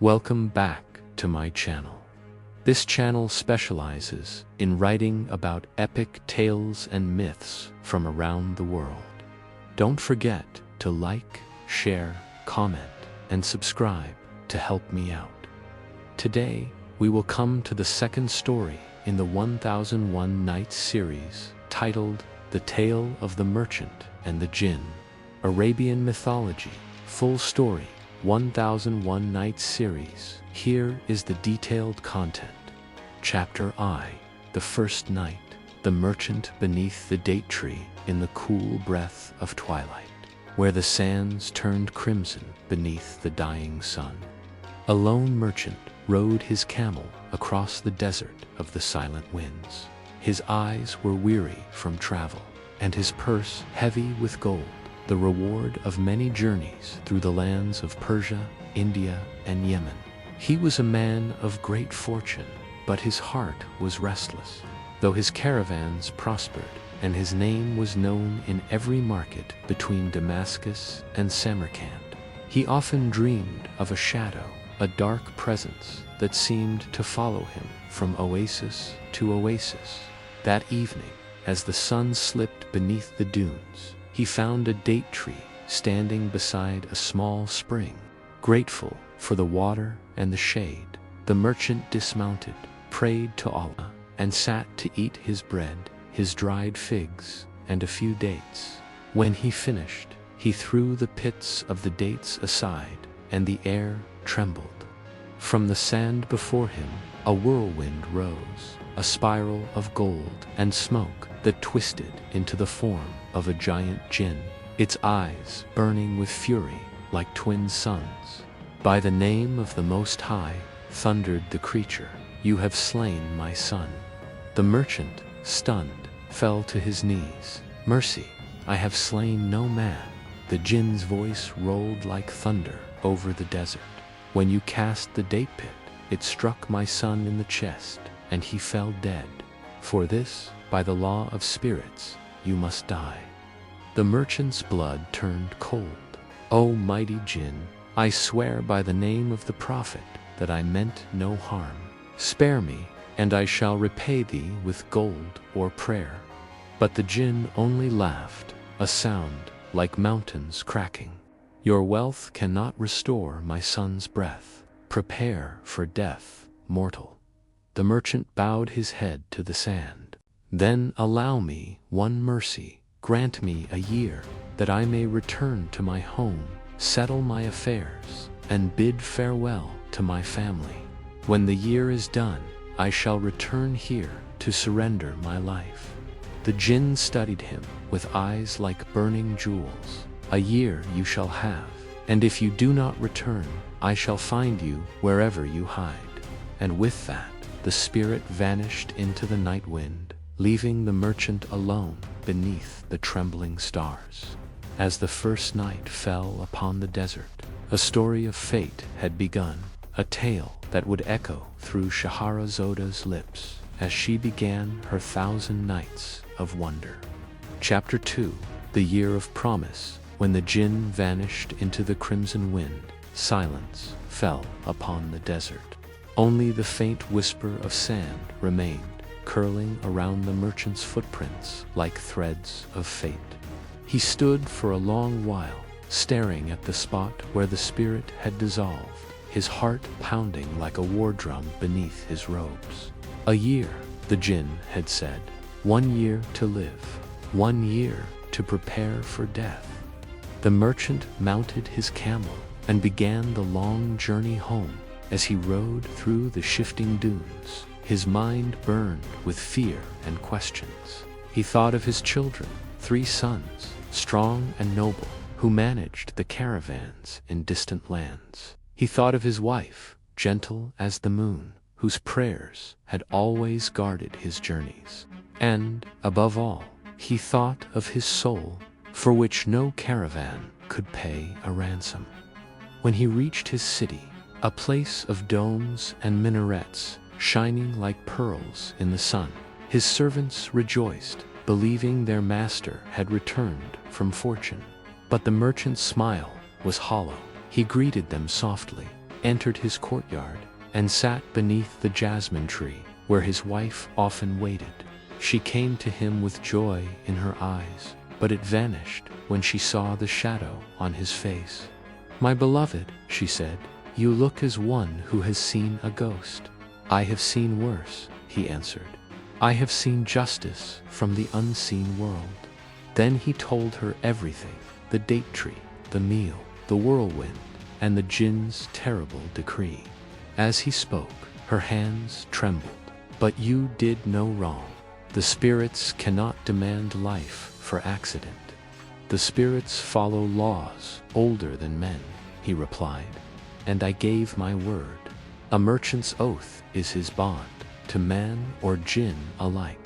Welcome back to my channel. This channel specializes in writing about epic tales and myths from around the world. Don't forget to like, share, comment, and subscribe to help me out. Today, we will come to the second story in the 1001 Nights series, titled The Tale of the Merchant and the Jinn. Arabian Mythology, full story, 1001 Nights series. Here is the detailed content. Chapter I, The First Night, the merchant beneath the date tree in the cool breath of twilight, where the sands turned crimson beneath the dying sun. A lone merchant rode his camel across the desert of the silent winds. His eyes were weary from travel, and his purse heavy with gold, the reward of many journeys through the lands of Persia, India, and Yemen. He was a man of great fortune, but his heart was restless. Though his caravans prospered, and his name was known in every market between Damascus and Samarkand, he often dreamed of a shadow, a dark presence that seemed to follow him from oasis to oasis. That evening, as the sun slipped beneath the dunes, he found a date tree standing beside a small spring. Grateful for the water and the shade, the merchant dismounted, prayed to Allah, and sat to eat his bread, his dried figs, and a few dates. When he finished, he threw the pits of the dates aside, and the air trembled. From the sand before him, a whirlwind rose, a spiral of gold and smoke that twisted into the form of a giant jinn, its eyes burning with fury like twin suns. By the name of the Most High, thundered the creature, you have slain my son. The merchant, stunned, fell to his knees. Mercy, I have slain no man. The jinn's voice rolled like thunder over the desert. When you cast the date pit, it struck my son in the chest, and he fell dead. For this, by the law of spirits, you must die. The merchant's blood turned cold. O mighty jinn, I swear by the name of the prophet that I meant no harm. Spare me, and I shall repay thee with gold or prayer. But the jinn only laughed, a sound like mountains cracking. Your wealth cannot restore my son's breath. Prepare for death, mortal. The merchant bowed his head to the sand. Then allow me one mercy. Grant me a year, that I may return to my home, settle my affairs, and bid farewell to my family. When the year is done, I shall return here to surrender my life. The jinn studied him with eyes like burning jewels. A year you shall have, and if you do not return, I shall find you wherever you hide. And with that, the spirit vanished into the night wind, leaving the merchant alone beneath the trembling stars. As the first night fell upon the desert, a story of fate had begun, a tale that would echo through Scheherazade's lips as she began her 1,000 nights of wonder. Chapter 2, The Year of Promise. When the jinn vanished into the crimson wind, silence fell upon the desert. Only the faint whisper of sand remained, curling around the merchant's footprints like threads of fate. He stood for a long while, staring at the spot where the spirit had dissolved, his heart pounding like a war drum beneath his robes. A year, the jinn had said. 1 year to live. 1 year to prepare for death. The merchant mounted his camel and began the long journey home. As he rode through the shifting dunes, his mind burned with fear and questions. He thought of his children, 3 sons, strong and noble, who managed the caravans in distant lands. He thought of his wife, gentle as the moon, whose prayers had always guarded his journeys. And, above all, he thought of his soul, for which no caravan could pay a ransom. When he reached his city, a place of domes and minarets shining like pearls in the sun, his servants rejoiced, believing their master had returned from fortune. But the merchant's smile was hollow. He greeted them softly. entered his courtyard and sat beneath the jasmine tree, where his wife often waited. She came to him with joy in her eyes, but it vanished when she saw the shadow on his face. "My beloved," she said, "you look as one who has seen a ghost." "I have seen worse," he answered. "I have seen justice from the unseen world." Then he told her everything: the date tree, the meal, the whirlwind, and the Jinn's terrible decree. As he spoke, her hands trembled. "But you did no wrong. The spirits cannot demand life for accident. The spirits follow laws older than men," he replied, "and I gave my word. A merchant's oath is his bond, to man or Jinn alike."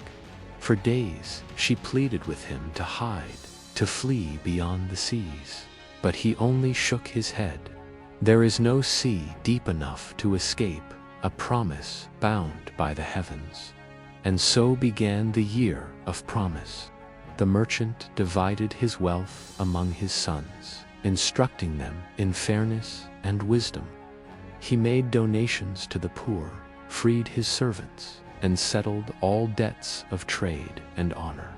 For days she pleaded with him to hide, to flee beyond the seas, but he only shook his head. "There is no sea deep enough to escape a promise bound by the heavens." And so began the year of promise. The merchant divided his wealth among his sons, instructing them in fairness and wisdom. He made donations to the poor, freed his servants, and settled all debts of trade and honor.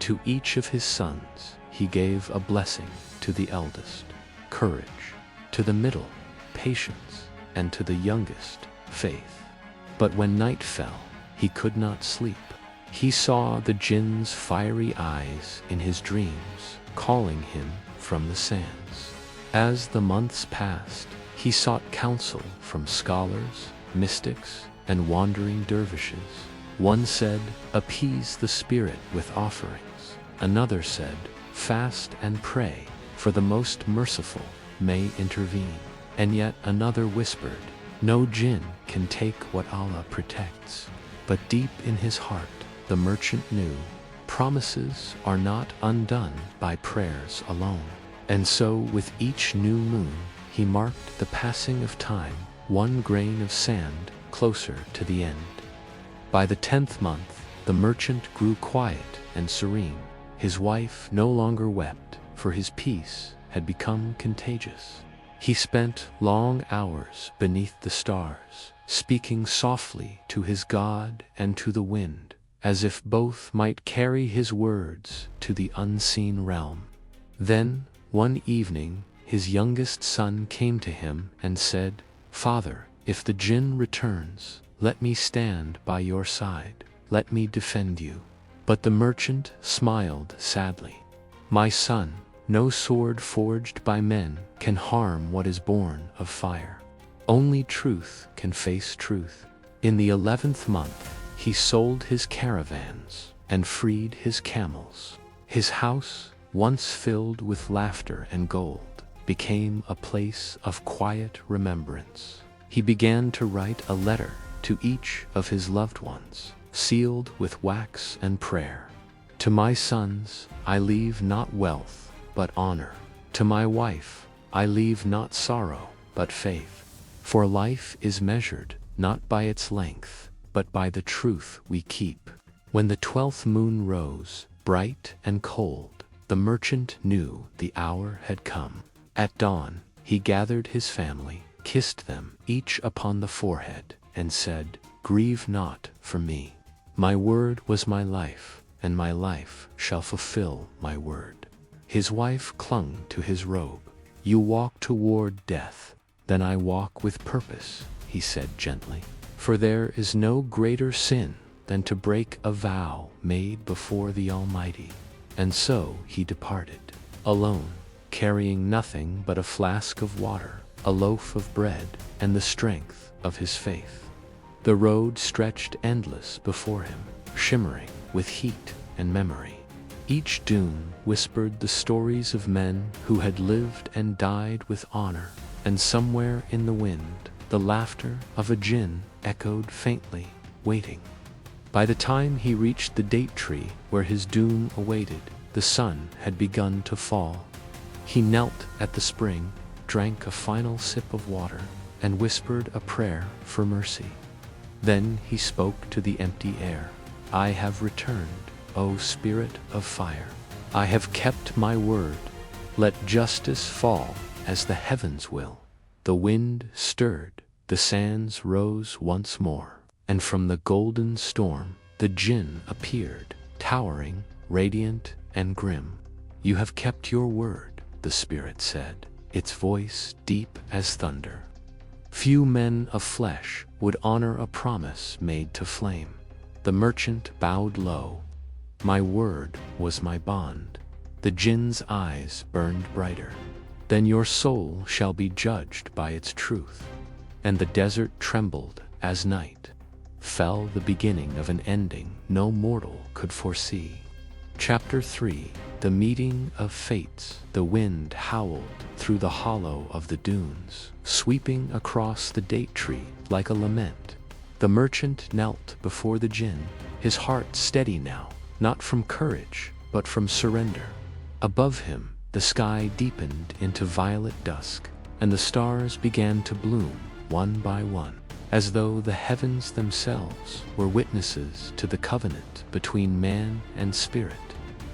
To each of his sons he gave a blessing: to the eldest, courage; to the middle, patience; and to the youngest, faith. But when night fell, he could not sleep. He saw the Jinn's fiery eyes in his dreams, calling him from the sands. As the months passed, he sought counsel from scholars, mystics, and wandering dervishes. One said, "Appease the spirit with offerings." Another said, "Fast and pray, for the most merciful may intervene." And yet another whispered, "No Jinn can take what Allah protects." But deep in his heart, the merchant knew, promises are not undone by prayers alone. And so with each new moon, he marked the passing of time, one grain of sand closer to the end. By the 10th month, the merchant grew quiet and serene. His wife no longer wept, for his peace had become contagious. He spent long hours beneath the stars, speaking softly to his God and to the wind, as if both might carry his words to the unseen realm. Then, one evening, his youngest son came to him and said, "Father, if the Jinn returns, let me stand by your side. Let me defend you." But the merchant smiled sadly. "My son, no sword forged by men can harm what is born of fire. Only truth can face truth." In the 11th month, he sold his caravans and freed his camels. His house, once filled with laughter and gold, became a place of quiet remembrance. He began to write a letter to each of his loved ones, sealed with wax and prayer. "To my sons I leave not wealth, but honor. To my wife I leave not sorrow, but faith. For life is measured not by its length, but by the truth we keep." When the 12th moon rose, bright and cold, the merchant knew the hour had come. At dawn, he gathered his family, kissed them each upon the forehead, and said, "Grieve not for me. My word was my life, and my life shall fulfill my word." His wife clung to his robe. "You walk toward death, then I walk with purpose," he said gently. "For there is no greater sin than to break a vow made before the Almighty." And so he departed, alone, carrying nothing but a flask of water, a loaf of bread, and the strength of his faith. The road stretched endless before him, shimmering with heat and memory. Each dune whispered the stories of men who had lived and died with honor, and somewhere in the wind, the laughter of a Jinn echoed faintly, waiting. By the time he reached the date tree where his doom awaited, the sun had begun to fall. He knelt at the spring, drank a final sip of water, and whispered a prayer for mercy. Then he spoke to the empty air. "I have returned, O Spirit of Fire. I have kept my word. Let justice fall as the heavens will." The wind stirred, the sands rose once more, and from the golden storm the Jinn appeared, towering, radiant, and grim. "You have kept your word," the spirit said, its voice deep as thunder. "Few men of flesh would honor a promise made to flame." The merchant bowed low. "My word was my bond." The Jinn's eyes burned brighter. "Then your soul shall be judged by its truth." And the desert trembled as night fell, the beginning of an ending no mortal could foresee. Chapter 3: The Meeting of Fates. The wind howled through the hollow of the dunes, sweeping across the date tree like a lament. The merchant knelt before the Jinn, his heart steady now, not from courage, but from surrender. Above him, the sky deepened into violet dusk, and the stars began to bloom one by one, as though the heavens themselves were witnesses to the covenant between man and spirit.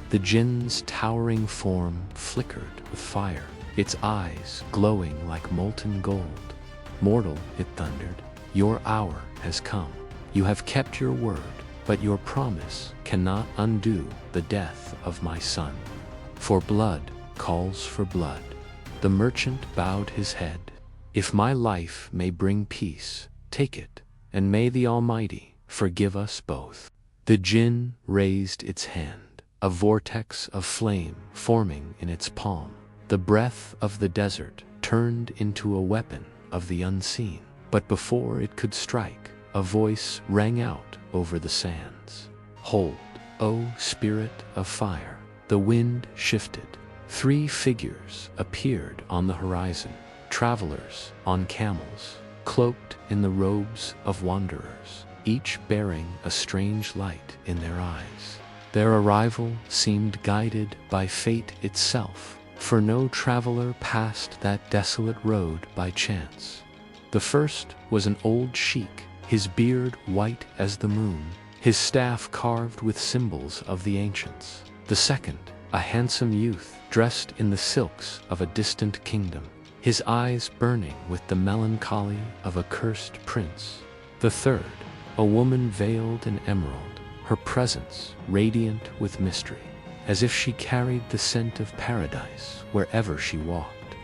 The Jinn's towering form flickered with fire, its eyes glowing like molten gold. "Mortal," it thundered, "your hour has come. You have kept your word, but your promise cannot undo the death of my son. For blood calls for blood." The merchant bowed his head. "If my life may bring peace, take it, and may the Almighty forgive us both." The Jinn raised its hand, a vortex of flame forming in its palm. The breath of the desert turned into a weapon of the unseen. But before it could strike, a voice rang out over the sands. "Hold, O spirit of fire." The wind shifted. 3 figures appeared on the horizon, travelers on camels, cloaked in the robes of wanderers, each bearing a strange light in their eyes. Their arrival seemed guided by fate itself, for no traveler passed that desolate road by chance. The first was an old sheik, his beard white as the moon, his staff carved with symbols of the ancients. The second, a handsome youth dressed in the silks of a distant kingdom, his eyes burning with the melancholy of a cursed prince. The third, a woman veiled in emerald, her presence radiant with mystery, as if she carried the scent of paradise wherever she walked.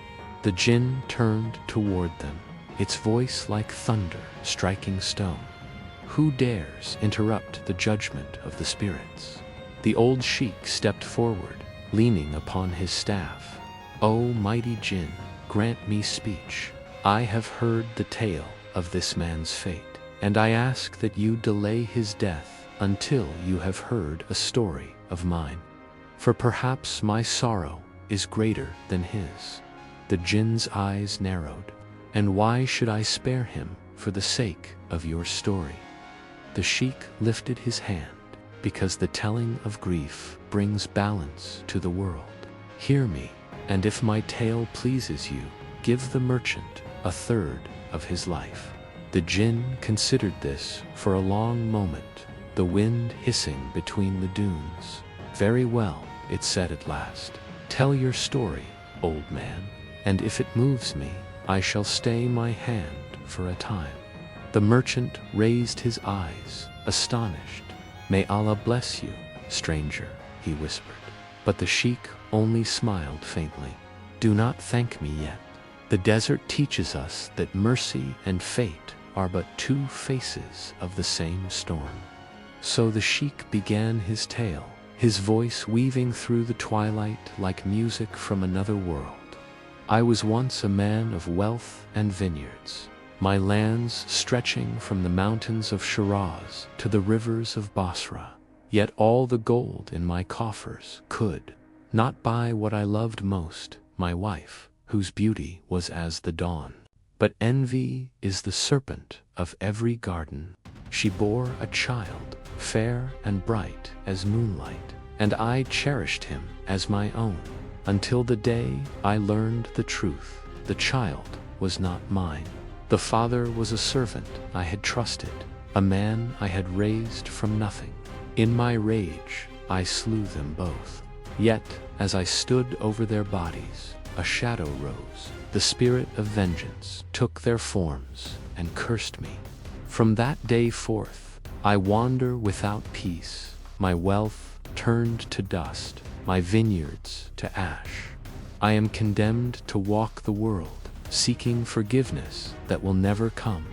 The Jinn turned toward them, its voice like thunder striking stone. "Who dares interrupt the judgment of the spirits?" The old sheik stepped forward, leaning upon his staff. "O mighty Jinn, grant me speech. I have heard the tale of this man's fate, and I ask that you delay his death until you have heard a story of mine. For perhaps my sorrow is greater than his." The Jinn's eyes narrowed. "And why should I spare him for the sake of your story?" The sheik lifted his hand. "Because the telling of grief brings balance to the world. Hear me, and if my tale pleases you, give the merchant a third of his life." The Jinn considered this for a long moment, the wind hissing between the dunes. "Very well," it said at last. "Tell your story, old man, and if it moves me, I shall stay my hand for a time." The merchant raised his eyes, astonished. "May Allah bless you, stranger," he whispered. But the sheik only smiled faintly. "Do not thank me yet. The desert teaches us that mercy and fate are but 2 faces of the same storm." So the sheik began his tale, his voice weaving through the twilight like music from another world. "I was once a man of wealth and vineyards, my lands stretching from the mountains of Shiraz to the rivers of Basra. Yet all the gold in my coffers could not buy what I loved most, my wife, whose beauty was as the dawn. But envy is the serpent of every garden. She bore a child, fair and bright as moonlight, and I cherished him as my own, until the day I learned the truth. The child was not mine. The father was a servant I had trusted, a man I had raised from nothing. In my rage, I slew them both. Yet, as I stood over their bodies, a shadow rose, the spirit of vengeance took their forms and cursed me. From that day forth, I wander without peace, my wealth turned to dust, my vineyards to ash. I am condemned to walk the world, seeking forgiveness that will never come.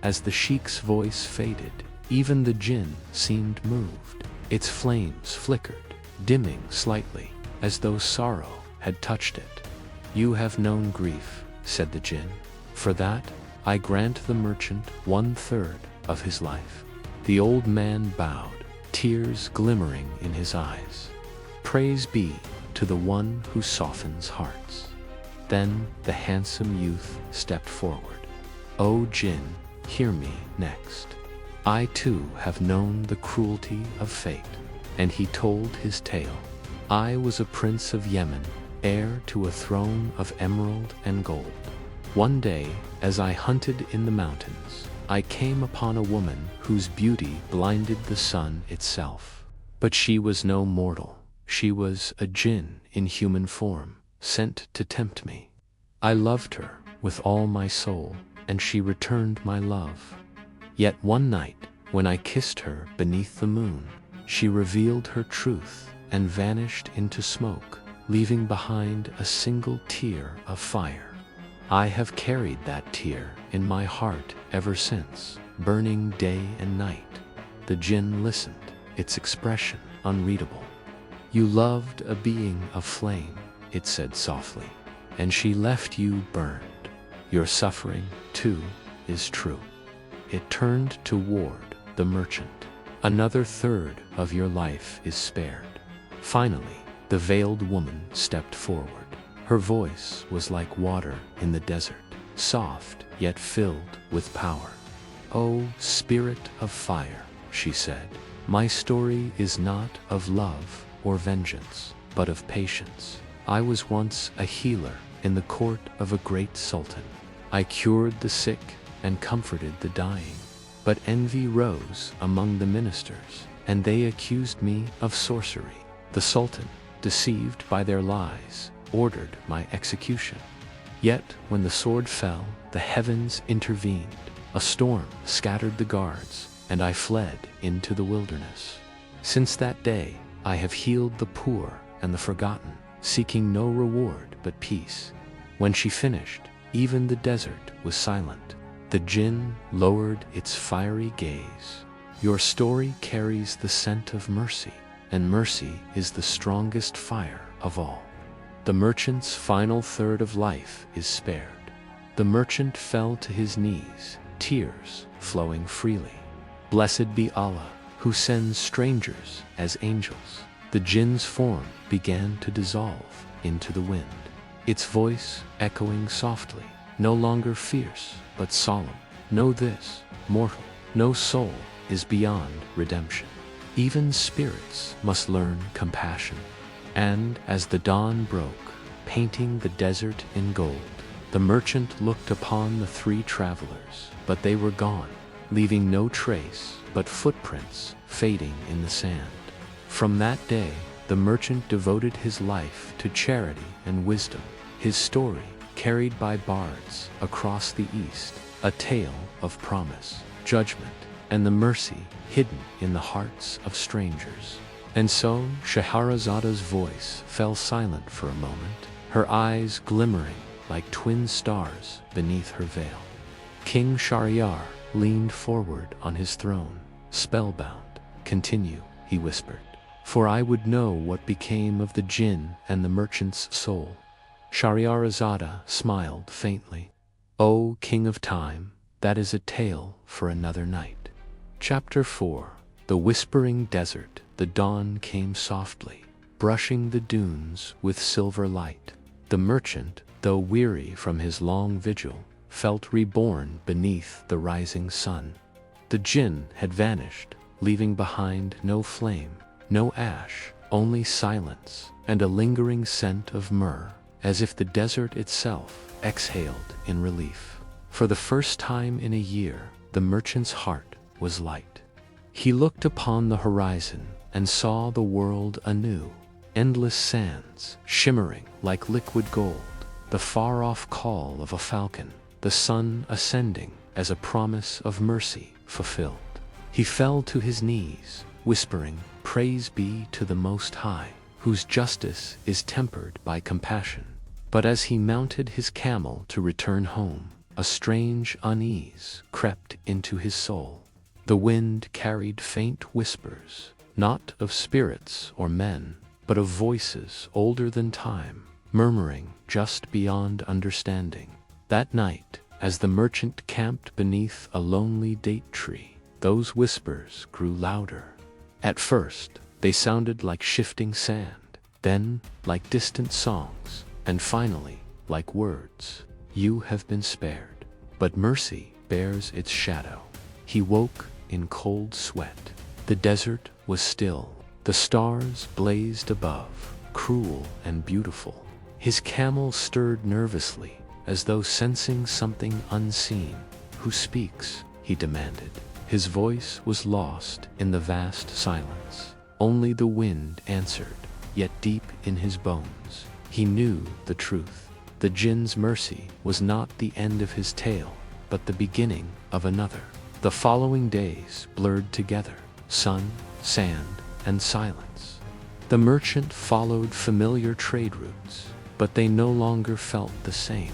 As the sheik's voice faded, even the Jinn seemed moved. Its flames flickered, dimming slightly, as though sorrow had touched it. "You have known grief," said the Jinn. "For that, I grant the merchant 1/3 of his life." The old man bowed, tears glimmering in his eyes. "Praise be to the one who softens hearts." Then the handsome youth stepped forward. "O Jinn, hear me next. I too have known the cruelty of fate." And he told his tale. "I was a prince of Yemen, heir to a throne of emerald and gold. One day, as I hunted in the mountains, I came upon a woman whose beauty blinded the sun itself. But she was no mortal. She was a Jinn in human form, sent to tempt me. I loved her with all my soul, and she returned my love. Yet one night, when I kissed her beneath the moon, she revealed her truth and vanished into smoke, leaving behind a single tear of fire. I have carried that tear in my heart ever since, burning day and night." The Jinn listened, its expression unreadable. "You loved a being of flame," it said softly, "and she left you burned. Your suffering, too, is true." It turned toward the merchant. "Another 1/3 of your life is spared." Finally, the veiled woman stepped forward. Her voice was like water in the desert, soft yet filled with power. "O spirit of fire," she said, "my story is not of love or vengeance, but of patience. I was once a healer in the court of a great sultan. I cured the sick and comforted the dying. But envy rose among the ministers, and they accused me of sorcery. The sultan, deceived by their lies, ordered my execution. Yet when the sword fell, the heavens intervened. A storm scattered the guards, and I fled into the wilderness. Since that day, I have healed the poor and the forgotten, seeking no reward but peace." When she finished, even the desert was silent. The Jinn lowered its fiery gaze. "Your story carries the scent of mercy, and mercy is the strongest fire of all. The merchant's final 1/3 of life is spared." The merchant fell to his knees, tears flowing freely. "Blessed be Allah, who sends strangers as angels." The Jinn's form began to dissolve into the wind, its voice echoing softly, no longer fierce, but solemn. "Know this, mortal, no soul is beyond redemption. Even spirits must learn compassion." And as the dawn broke, painting the desert in gold, the merchant looked upon the 3 travelers, but they were gone, leaving no trace but footprints fading in the sand. From that day, the merchant devoted his life to charity and wisdom. His story, carried by bards across the East, a tale of promise, judgment, and the mercy hidden in the hearts of strangers. And so Scheherazade's voice fell silent for a moment, her eyes glimmering like twin stars beneath her veil. King Shahryar leaned forward on his throne, spellbound. "Continue," he whispered, "for I would know what became of the Jinn and the merchant's soul." Scheherazade smiled faintly. "O King of Time, that is a tale for another night." Chapter 4. The Whispering Desert. The dawn came softly, brushing the dunes with silver light. The merchant, though weary from his long vigil, felt reborn beneath the rising sun. The Jinn had vanished, leaving behind no flame, no ash, only silence, and a lingering scent of myrrh, as if the desert itself exhaled in relief. For the first time in a year, the merchant's heart was light. He looked upon the horizon and saw the world anew, endless sands shimmering like liquid gold, the far-off call of a falcon, the sun ascending as a promise of mercy fulfilled. He fell to his knees, whispering, "Praise be to the Most High, whose justice is tempered by compassion." But as he mounted his camel to return home, a strange unease crept into his soul. The wind carried faint whispers, not of spirits or men, but of voices older than time, murmuring just beyond understanding. That night, as the merchant camped beneath a lonely date tree, those whispers grew louder. At first, they sounded like shifting sand, then like distant songs, and finally like words. "You have been spared, but mercy bears its shadow." He woke in cold sweat. The desert was still. The stars blazed above, cruel and beautiful. His camel stirred nervously, as though sensing something unseen. "Who speaks?" he demanded. His voice was lost in the vast silence. Only the wind answered, yet deep in his bones, he knew the truth. The Jinn's mercy was not the end of his tale, but the beginning of another. The following days blurred together, sun, sand, and silence. The merchant followed familiar trade routes, but they no longer felt the same.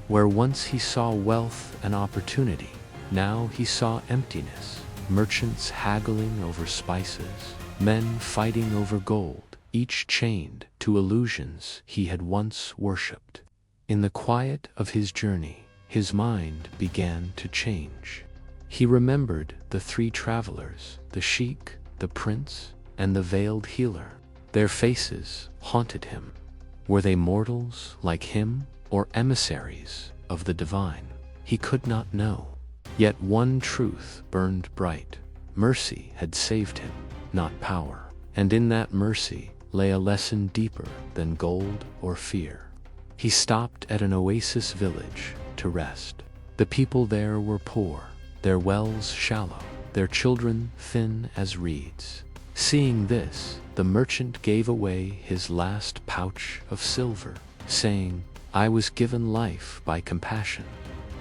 Where once he saw wealth and opportunity, now he saw emptiness. Merchants haggling over spices, men fighting over gold, each chained to illusions he had once worshipped. In the quiet of his journey, his mind began to change. He remembered the three travelers, the sheik, the prince, and the veiled healer. Their faces haunted him. Were they mortals like him, or emissaries of the divine? He could not know. Yet one truth burned bright. Mercy had saved him, not power. And in that mercy lay a lesson deeper than gold or fear. He stopped at an oasis village to rest. The people there were poor, their wells shallow, their children thin as reeds. Seeing this, the merchant gave away his last pouch of silver, saying, "I was given life by compassion.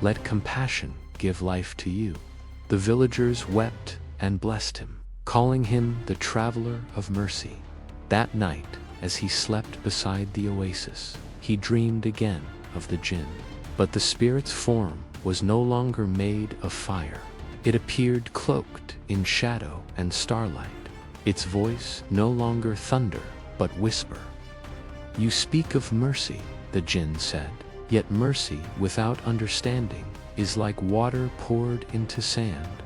Let compassion give life to you." The villagers wept and blessed him, calling him the traveler of mercy. That night, as he slept beside the oasis, he dreamed again of the Jinn. But the spirit's form was no longer made of fire. It appeared cloaked in shadow and starlight. Its voice no longer thunder, but whisper. "You speak of mercy," the Jinn said, "yet mercy without understanding is like water poured into sand."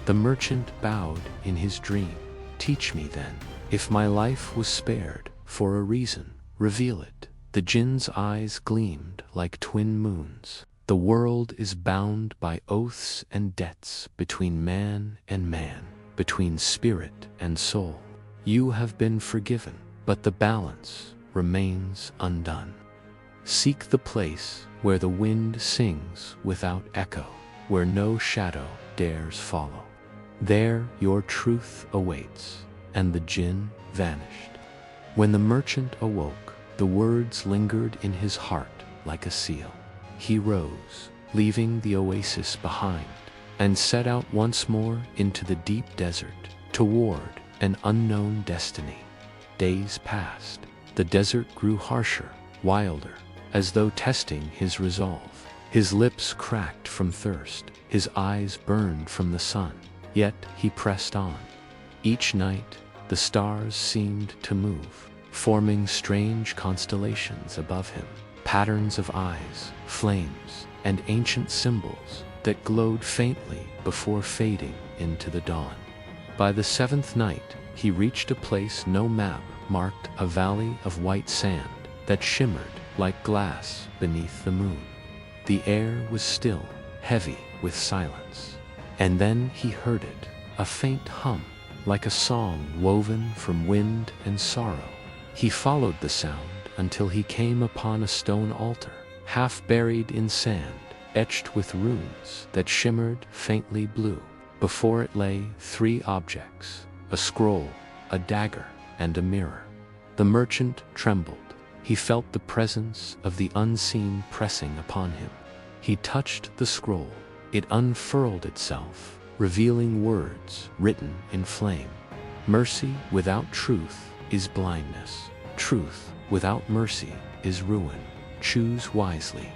The merchant bowed in his dream. "Teach me then. If my life was spared for a reason, reveal it." The Jinn's eyes gleamed like twin moons. "The world is bound by oaths and debts between man and man, between spirit and soul. You have been forgiven, but the balance remains undone. Seek the place where the wind sings without echo, where no shadow dares follow. There your truth awaits." And the Jinn vanished. When the merchant awoke, the words lingered in his heart like a seal. He rose, leaving the oasis behind, and set out once more into the deep desert, toward an unknown destiny. Days passed. The desert grew harsher, wilder, as though testing his resolve. His lips cracked from thirst, his eyes burned from the sun, yet he pressed on. Each night, the stars seemed to move, forming strange constellations above him, patterns of eyes, flames, and ancient symbols that glowed faintly before fading into the dawn. By the seventh night, he reached a place no map marked, a valley of white sand that shimmered like glass beneath the moon. The air was still, heavy with silence. And then he heard it, a faint hum, like a song woven from wind and sorrow. He followed the sound until he came upon a stone altar, half buried in sand, etched with runes that shimmered faintly blue. Before it lay three objects: a scroll, a dagger, and a mirror. The merchant trembled. he felt the presence of the unseen pressing upon him. He touched the scroll. It unfurled itself, revealing words written in flame. Mercy without truth is blindness. Truth without mercy is ruin. Choose wisely.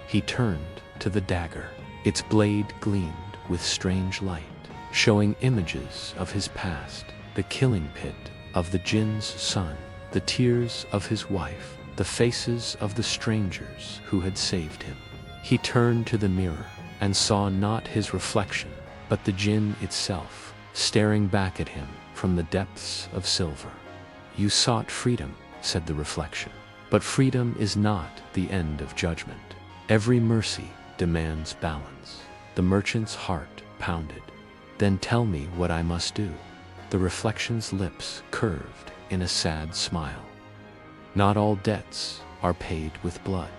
He turned to the dagger. Its blade gleamed with strange light, showing images of his past, the killing pit of the Jinn's son, the tears of his wife, the faces of the strangers who had saved him. He turned to the mirror and saw not his reflection, but the Jinn itself, staring back at him from the depths of silver. You sought freedom, said the reflection, but freedom is not the end of judgment. Every mercy demands balance. The merchant's heart pounded. Then tell me what I must do. The reflection's lips curved in a sad smile. Not all debts are paid with blood.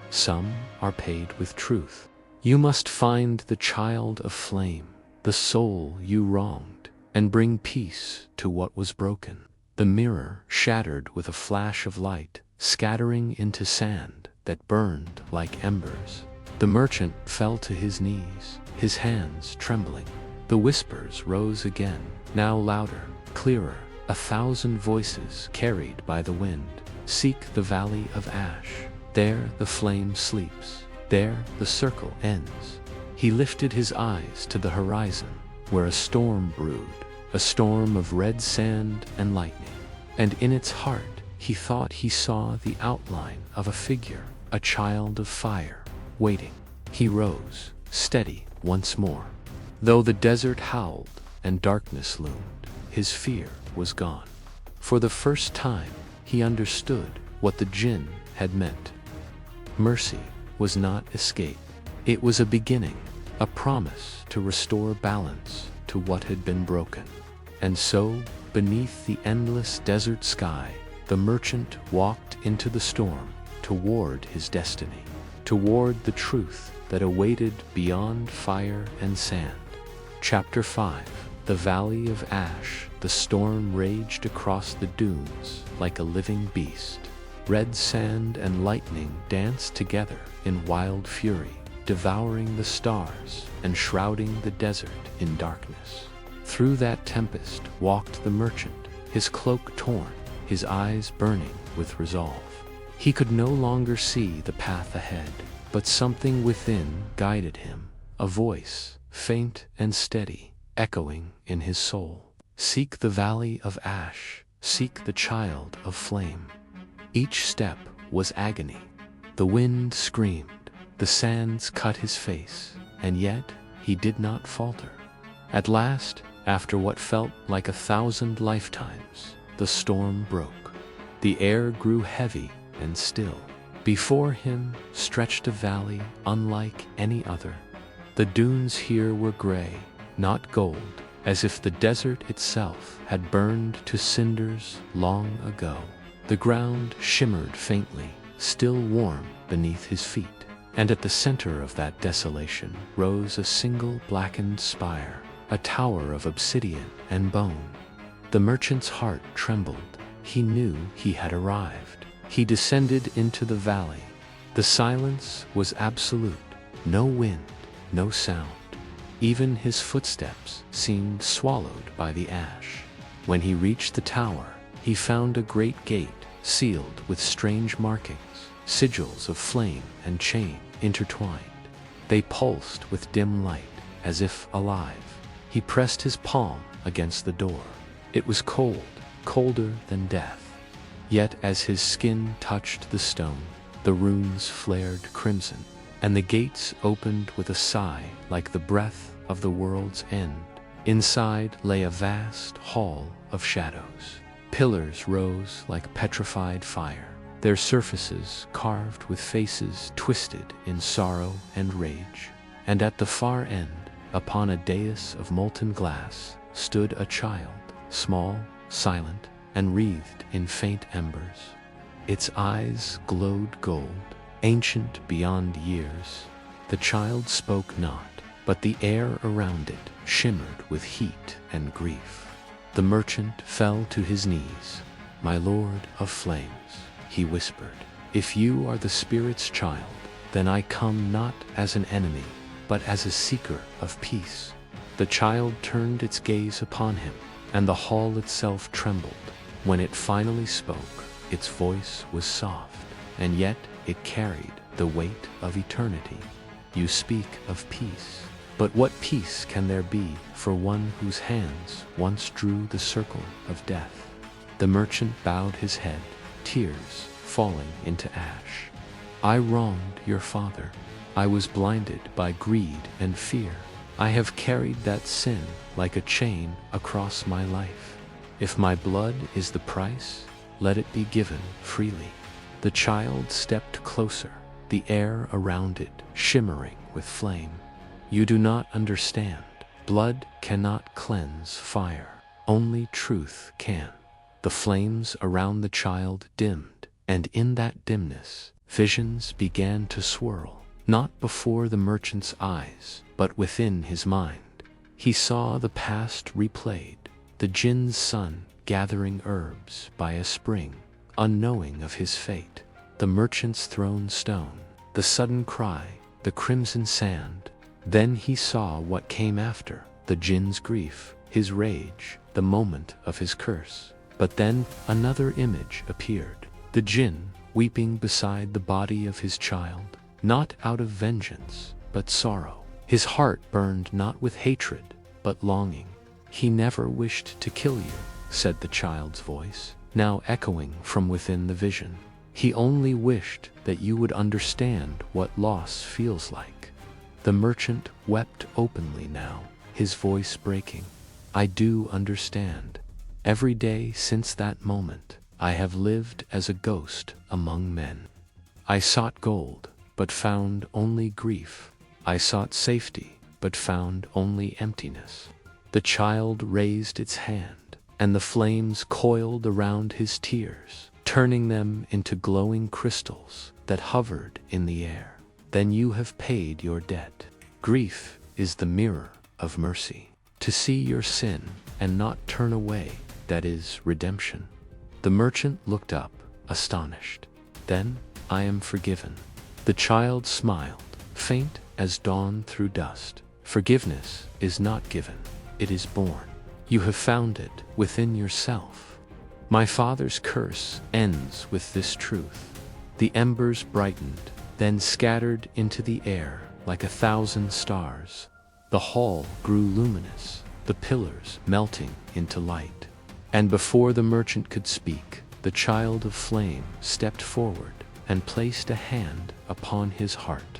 Some are paid with truth. You must find the child of flame, the soul you wronged, and bring peace to what was broken. The mirror shattered with a flash of light, scattering into sand that burned like embers. The merchant fell to his knees, his hands trembling. The whispers rose again, now louder, clearer, 1,000 voices carried by the wind. Seek the valley of ash. There the flame sleeps. There the circle ends. He lifted his eyes to the horizon, where a storm brewed, a storm of red sand and lightning. And in its heart he thought he saw the outline of a figure, a child of fire, waiting. He rose, steady once more. Though the desert howled and darkness loomed, his fear was gone. For the first time he understood what the Jinn had meant. Mercy was not escape. It was a beginning, a promise to restore balance to what had been broken. And so, beneath the endless desert sky, the merchant walked into the storm toward his destiny, toward the truth that awaited beyond fire and sand. Chapter 5. The Valley of Ash. The storm raged across the dunes like a living beast. Red sand and lightning danced together in wild fury, devouring the stars and shrouding the desert in darkness. Through that tempest walked the merchant, his cloak torn, his eyes burning with resolve. He could no longer see the path ahead, but something within guided him, a voice, faint and steady, echoing in his soul. Seek the valley of ash, seek the child of flame. Each step was agony. The wind screamed, the sands cut his face, and yet he did not falter. At last, after what felt like 1,000 lifetimes, the storm broke. The air grew heavy and still. Before him stretched a valley unlike any other. The dunes here were gray, not gold, as if the desert itself had burned to cinders long ago. The ground shimmered faintly, still warm beneath his feet, and at the center of that desolation rose a single blackened spire, a tower of obsidian and bone. The merchant's heart trembled. He knew he had arrived. He descended into the valley. The silence was absolute. No wind, no sound. Even his footsteps seemed swallowed by the ash. When he reached the tower, he found a great gate sealed with strange markings, sigils of flame and chain intertwined. They pulsed with dim light, as if alive. He pressed his palm against the door. It was cold, colder than death. Yet as his skin touched the stone, the runes flared crimson, and the gates opened with a sigh like the breath of the world's end. Inside lay a vast hall of shadows. Pillars rose like petrified fire, their surfaces carved with faces twisted in sorrow and rage. And at the far end, upon a dais of molten glass, stood a child, small, silent, and wreathed in faint embers. Its eyes glowed gold, ancient beyond years. The child spoke not, but the air around it shimmered with heat and grief. The merchant fell to his knees. My lord of flames, he whispered. "If you are the spirit's child, then I come not as an enemy, but as a seeker of peace." The child turned its gaze upon him, and the hall itself trembled. When it finally spoke, its voice was soft, and yet it carried the weight of eternity. "You speak of peace, but what peace can there be for one whose hands once drew the circle of death?" The merchant bowed his head, tears falling into ash. "I wronged your father. I was blinded by greed and fear. I have carried that sin like a chain across my life. If my blood is the price, let it be given freely." The child stepped closer, the air around it shimmering with flame. "You do not understand. Blood cannot cleanse fire. Only truth can." The flames around the child dimmed, and in that dimness, visions began to swirl, not before the merchant's eyes, but within his mind. He saw the past replayed, the Jinn's son gathering herbs by a spring, unknowing of his fate, the merchant's thrown stone, the sudden cry, the crimson sand. Then he saw what came after, the Jinn's grief, his rage, the moment of his curse. But then another image appeared, the Jinn weeping beside the body of his child, not out of vengeance, but sorrow. His heart burned not with hatred, but longing. "He never wished to kill you," said the child's voice, now echoing from within the vision. "He only wished that you would understand what loss feels like." The merchant wept openly now, his voice breaking. "I do understand. Every day since that moment, I have lived as a ghost among men. I sought gold, but found only grief. I sought safety, but found only emptiness." The child raised its hand, and the flames coiled around his tears, turning them into glowing crystals that hovered in the air. "Then you have paid your debt. Grief is the mirror of mercy. To see your sin and not turn away, that is redemption." The merchant looked up, astonished. "Then I am forgiven." The child smiled, faint as dawn through dust. "Forgiveness is not given, it is born. You have found it within yourself. My father's curse ends with this truth." The embers brightened, then scattered into the air like 1,000 stars. The hall grew luminous, the pillars melting into light. And before the merchant could speak, the child of flame stepped forward and placed a hand upon his heart.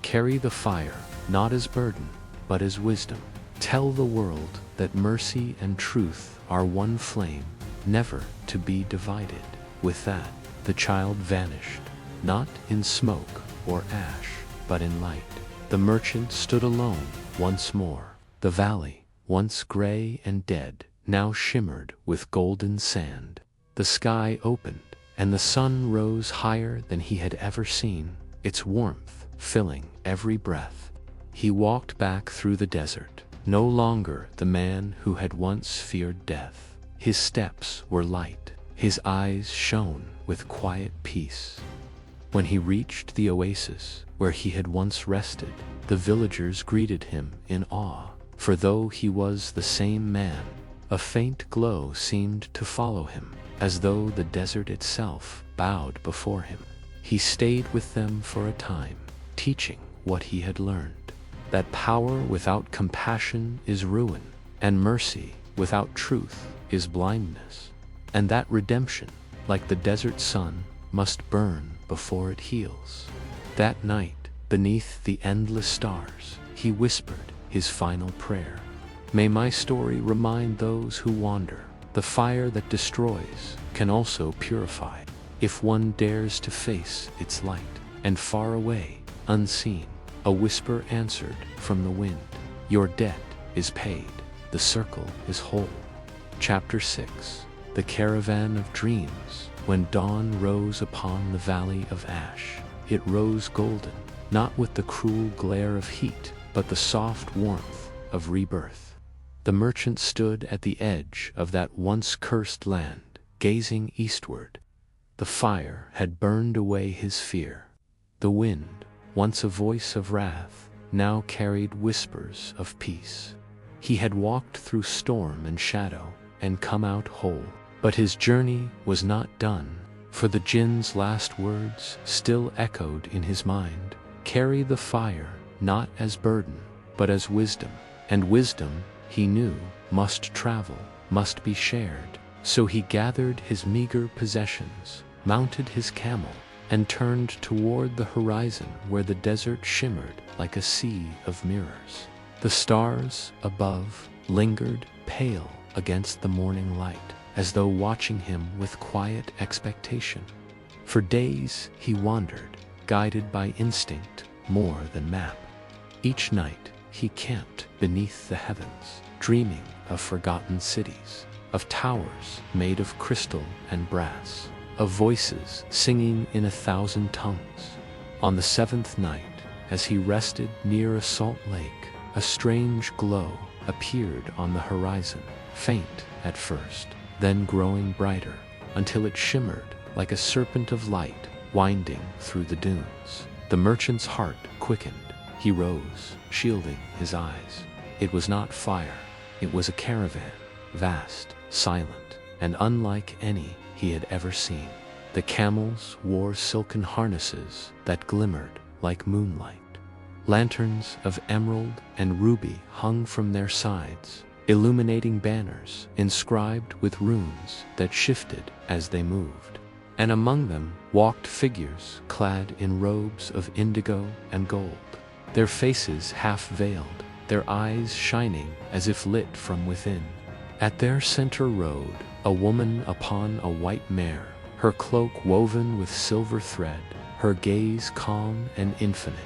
"Carry the fire, not as burden, but as wisdom. Tell the world that mercy and truth are one flame, never to be divided." With that, the child vanished, not in smoke or ash, but in light. The merchant stood alone once more. The valley, once gray and dead, now shimmered with golden sand. The sky opened, and the sun rose higher than he had ever seen, its warmth filling every breath. He walked back through the desert, no longer the man who had once feared death. His steps were light, his eyes shone with quiet peace. When he reached the oasis where he had once rested, the villagers greeted him in awe, for though he was the same man, a faint glow seemed to follow him, as though the desert itself bowed before him. He stayed with them for a time, teaching what he had learned, that power without compassion is ruin, and mercy without truth is blindness, and that redemption, like the desert sun, must burn before it heals. That night, beneath the endless stars, he whispered his final prayer. "May my story remind those who wander, the fire that destroys can also purify, if one dares to face its light." And far away, unseen, a whisper answered from the wind, "Your debt is paid, the circle is whole." Chapter 6. The Caravan of Dreams. When dawn rose upon the valley of ash, it rose golden, not with the cruel glare of heat, but the soft warmth of rebirth. The merchant stood at the edge of that once cursed land, gazing eastward. The fire had burned away his fear. The wind, once a voice of wrath, now carried whispers of peace. He had walked through storm and shadow and come out whole. But his journey was not done, for the Jinn's last words still echoed in his mind. Carry the fire, not as burden, but as wisdom. And wisdom, he knew, must travel, must be shared. So he gathered his meager possessions, mounted his camel, and turned toward the horizon where the desert shimmered like a sea of mirrors. The stars above lingered pale against the morning light, as though watching him with quiet expectation. For days he wandered, guided by instinct more than map. Each night he camped beneath the heavens, dreaming of forgotten cities, of towers made of crystal and brass, of voices singing in 1,000 tongues. On the 7th night, as he rested near a salt lake, a strange glow appeared on the horizon, faint at first, then growing brighter, until it shimmered like a serpent of light winding through the dunes. The merchant's heart quickened. He rose, shielding his eyes. It was not fire, it was a caravan, vast, silent, and unlike any he had ever seen. The camels wore silken harnesses that glimmered like moonlight. Lanterns of emerald and ruby hung from their sides, illuminating banners inscribed with runes that shifted as they moved. And among them walked figures clad in robes of indigo and gold, their faces half veiled, their eyes shining as if lit from within. At their center rode a woman upon a white mare, her cloak woven with silver thread, her gaze calm and infinite.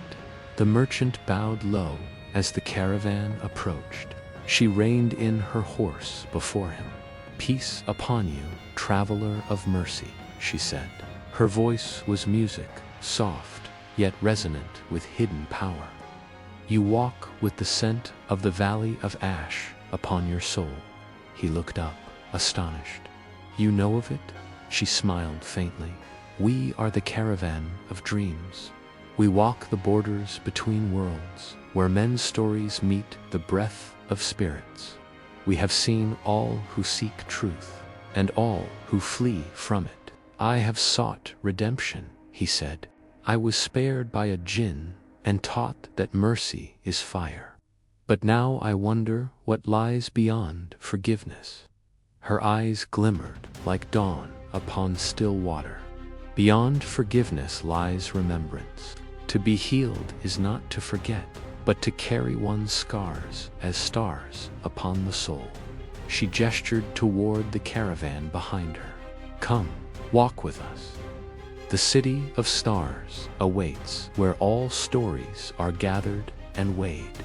The merchant bowed low as the caravan approached. She reined in her horse before him. "Peace upon you, traveler of mercy," she said. Her voice was music, soft, yet resonant with hidden power. "You walk with the scent of the valley of ash upon your soul." He looked up, astonished. "You know of it?" She smiled faintly. "We are the caravan of dreams. We walk the borders between worlds, where men's stories meet the breath of spirits. We have seen all who seek truth, and all who flee from it. I have sought redemption," he said. "I was spared by a Jinn and taught that mercy is fire. But now I wonder what lies beyond forgiveness." Her eyes glimmered like dawn upon still water. Beyond forgiveness lies remembrance. To be healed is not to forget, but to carry one's scars as stars upon the soul. She gestured toward the caravan behind her. "Come, walk with us. The city of stars awaits, where all stories are gathered and weighed.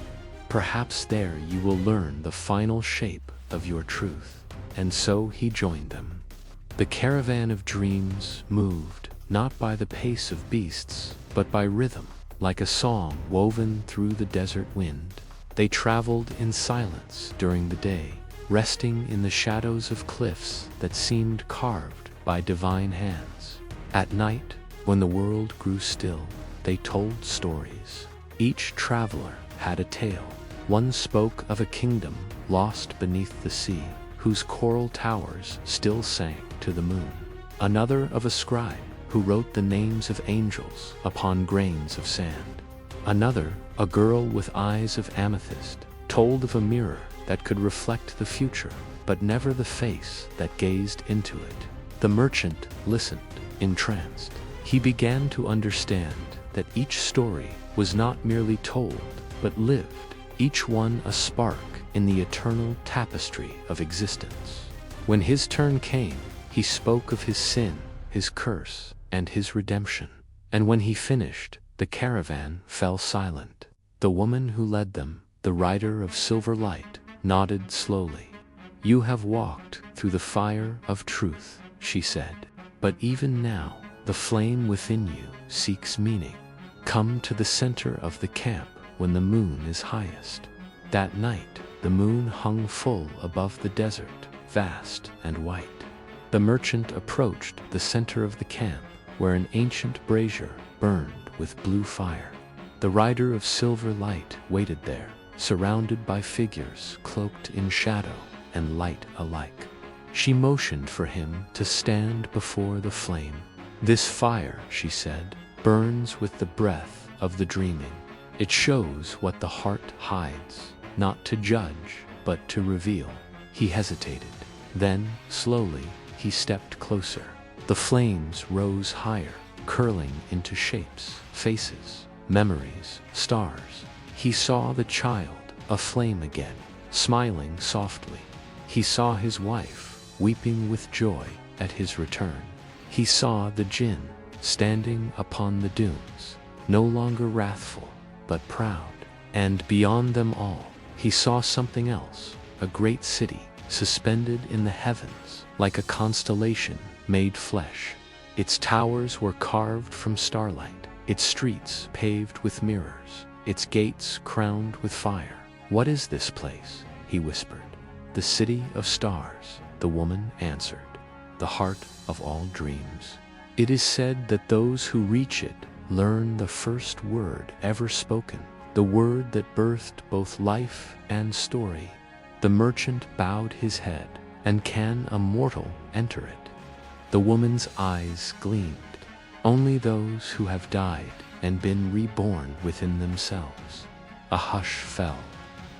Perhaps there you will learn the final shape of your truth." And so he joined them. The caravan of dreams moved, not by the pace of beasts, but by rhythm, like a song woven through the desert wind. They traveled in silence during the day, resting in the shadows of cliffs that seemed carved by divine hands. At night, when the world grew still, they told stories. Each traveler had a tale. One spoke of a kingdom lost beneath the sea, whose coral towers still sank to the moon. Another of a scribe who wrote the names of angels upon grains of sand. Another, a girl with eyes of amethyst, told of a mirror that could reflect the future, but never the face that gazed into it. The merchant listened, entranced. He began to understand that each story was not merely told, but lived, each one a spark in the eternal tapestry of existence. When his turn came, he spoke of his sin, his curse, and his redemption. And when he finished, the caravan fell silent. The woman who led them, the rider of silver light, nodded slowly. "You have walked through the fire of truth," she said. "But even now, the flame within you seeks meaning. Come to the center of the camp when the moon is highest." That night, the moon hung full above the desert, vast and white. The merchant approached the center of the camp, where an ancient brazier burned with blue fire. The rider of silver light waited there, surrounded by figures cloaked in shadow and light alike. She motioned for him to stand before the flame. "This fire," she said, "burns with the breath of the dreaming. It shows what the heart hides, not to judge, but to reveal." He hesitated. Then, slowly, he stepped closer. The flames rose higher, curling into shapes, faces, memories, stars. He saw the child, aflame again, smiling softly. He saw his wife, weeping with joy at his return. He saw the Jinn, standing upon the dunes, no longer wrathful, but proud. And beyond them all, he saw something else, a great city, suspended in the heavens, like a constellation made flesh. Its towers were carved from starlight, its streets paved with mirrors, its gates crowned with fire. "What is this place?" he whispered. "The city of stars," the woman answered, "the heart of all dreams. It is said that those who reach it learn the first word ever spoken, the word that birthed both life and story." The merchant bowed his head. "And can a mortal enter it?" The woman's eyes gleamed. "Only those who have died and been reborn within themselves." A hush fell.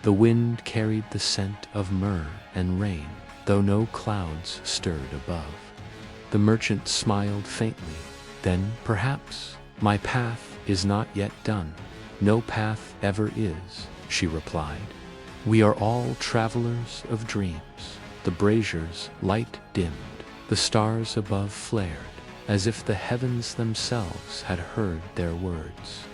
The wind carried the scent of myrrh and rain, though no clouds stirred above. The merchant smiled faintly. "Then, perhaps, my path is not yet done." "No path ever is," she replied. "We are all travelers of dreams." The brazier's light dimmed. The stars above flared, as if the heavens themselves had heard their words.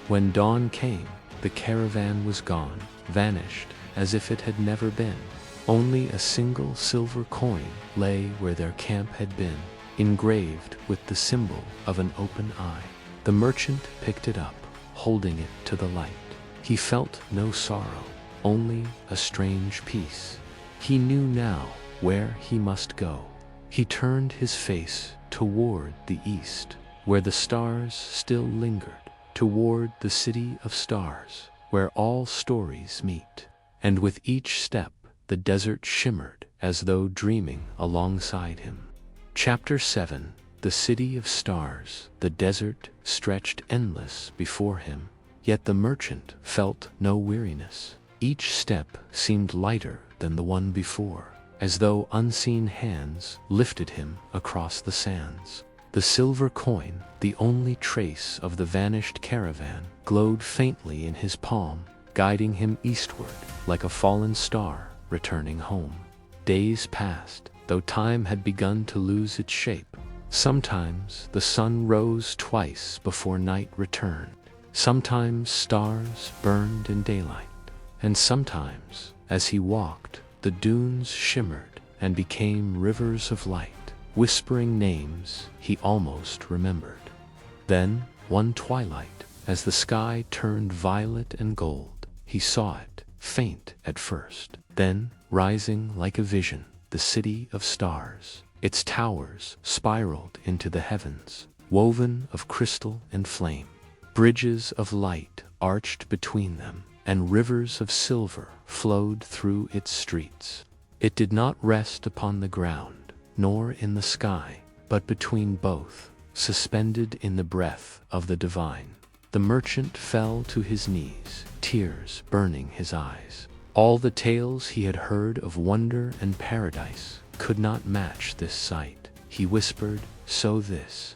When dawn came, the caravan was gone, vanished as if it had never been. Only a single silver coin lay where their camp had been, engraved with the symbol of an open eye. The merchant picked it up, holding it to the light. He felt no sorrow, only a strange peace. He knew now where he must go. He turned his face toward the east, where the stars still lingered, toward the city of stars, where all stories meet. And with each step, the desert shimmered as though dreaming alongside him. Chapter 7. The City of Stars. The desert stretched endless before him, yet the merchant felt no weariness. Each step seemed lighter than the one before, as though unseen hands lifted him across the sands. The silver coin, the only trace of the vanished caravan, glowed faintly in his palm, guiding him eastward like a fallen star returning home. Days passed, though time had begun to lose its shape. Sometimes the sun rose twice before night returned. Sometimes stars burned in daylight. And sometimes, as he walked, the dunes shimmered and became rivers of light, whispering names he almost remembered. Then, one twilight, as the sky turned violet and gold, he saw it, faint at first, then, rising like a vision, the city of stars. Its towers spiraled into the heavens, woven of crystal and flame. Bridges of light arched between them, and rivers of silver flowed through its streets. It did not rest upon the ground, nor in the sky, but between both, suspended in the breath of the divine. The merchant fell to his knees, tears burning his eyes. All the tales he had heard of wonder and paradise could not match this sight. He whispered, "So this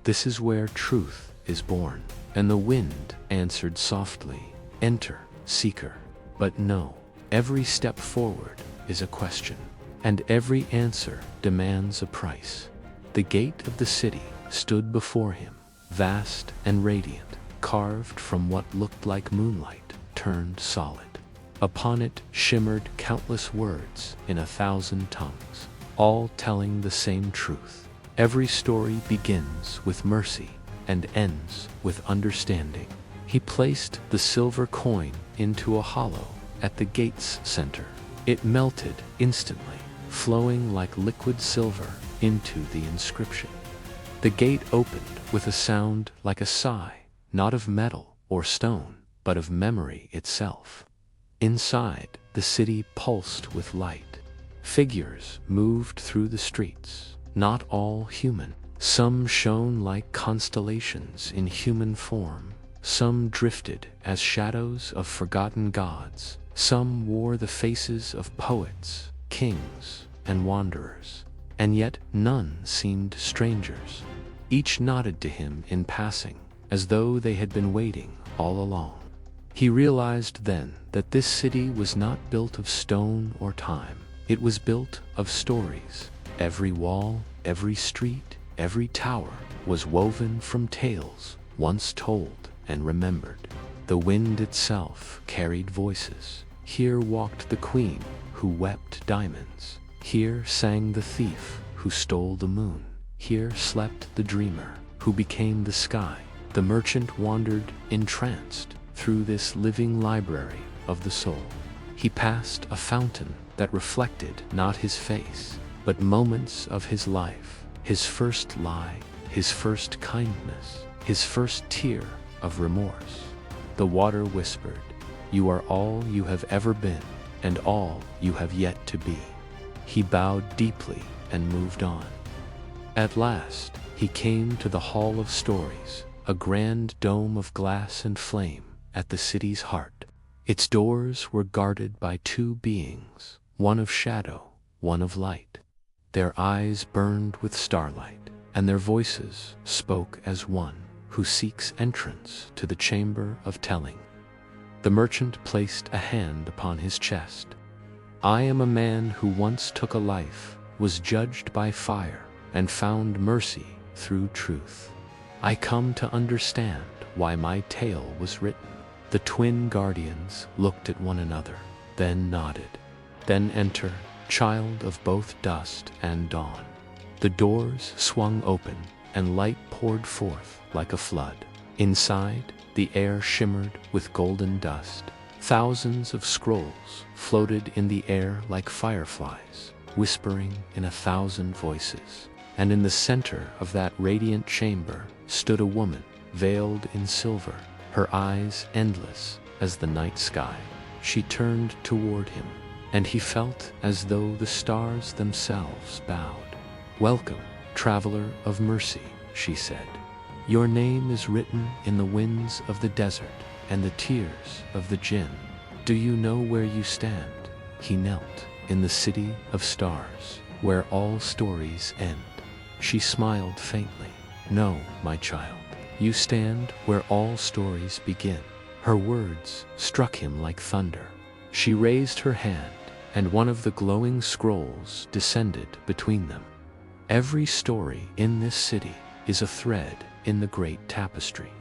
is where truth is born." And the wind answered softly, "Enter, seeker." But no, every step forward is a question, and every answer demands a price. The gate of the city stood before him, vast and radiant, carved from what looked like moonlight turned solid. Upon it shimmered countless words in 1,000 tongues, all telling the same truth. Every story begins with mercy and ends with understanding. He placed the silver coin into a hollow at the gate's center. It melted instantly, flowing like liquid silver, into the inscription. The gate opened with a sound like a sigh, not of metal or stone, but of memory itself. Inside, the city pulsed with light. Figures moved through the streets, not all human. Some shone like constellations in human form. Some drifted as shadows of forgotten gods. Some wore the faces of poets, kings, and wanderers. And yet none seemed strangers. Each nodded to him in passing, as though they had been waiting all along. He realized then that this city was not built of stone or time. It was built of stories. Every wall, every street, every tower was woven from tales once told and remembered. The wind itself carried voices. Here walked the queen who wept diamonds. Here sang the thief who stole the moon. Here slept the dreamer who became the sky. The merchant wandered entranced through this living library of the soul. He passed a fountain that reflected not his face, but moments of his life, his first lie, his first kindness, his first tear of remorse. The water whispered, "You are all you have ever been, and all you have yet to be." He bowed deeply and moved on. At last, he came to the Hall of Stories, a grand dome of glass and flame at the city's heart. Its doors were guarded by two beings, one of shadow, one of light. Their eyes burned with starlight, and their voices spoke as one who seeks entrance to the chamber of telling. The merchant placed a hand upon his chest. "I am a man who once took a life, was judged by fire, and found mercy through truth. I come to understand why my tale was written." The twin guardians looked at one another, then nodded. "Then enter, child of both dust and dawn." The doors swung open, and light poured forth like a flood. Inside, the air shimmered with golden dust. Thousands of scrolls floated in the air like fireflies, whispering in 1,000 voices. And in the center of that radiant chamber stood a woman, veiled in silver, her eyes endless as the night sky. She turned toward him, and he felt as though the stars themselves bowed. "Welcome, traveler of mercy," she said. "Your name is written in the winds of the desert and the tears of the Jinn. Do you know where you stand?" He knelt in the city of stars, where all stories end. She smiled faintly. "No, my child. You stand where all stories begin." Her words struck him like thunder. She raised her hand, and one of the glowing scrolls descended between them. "Every story in this city is a thread in the great tapestry.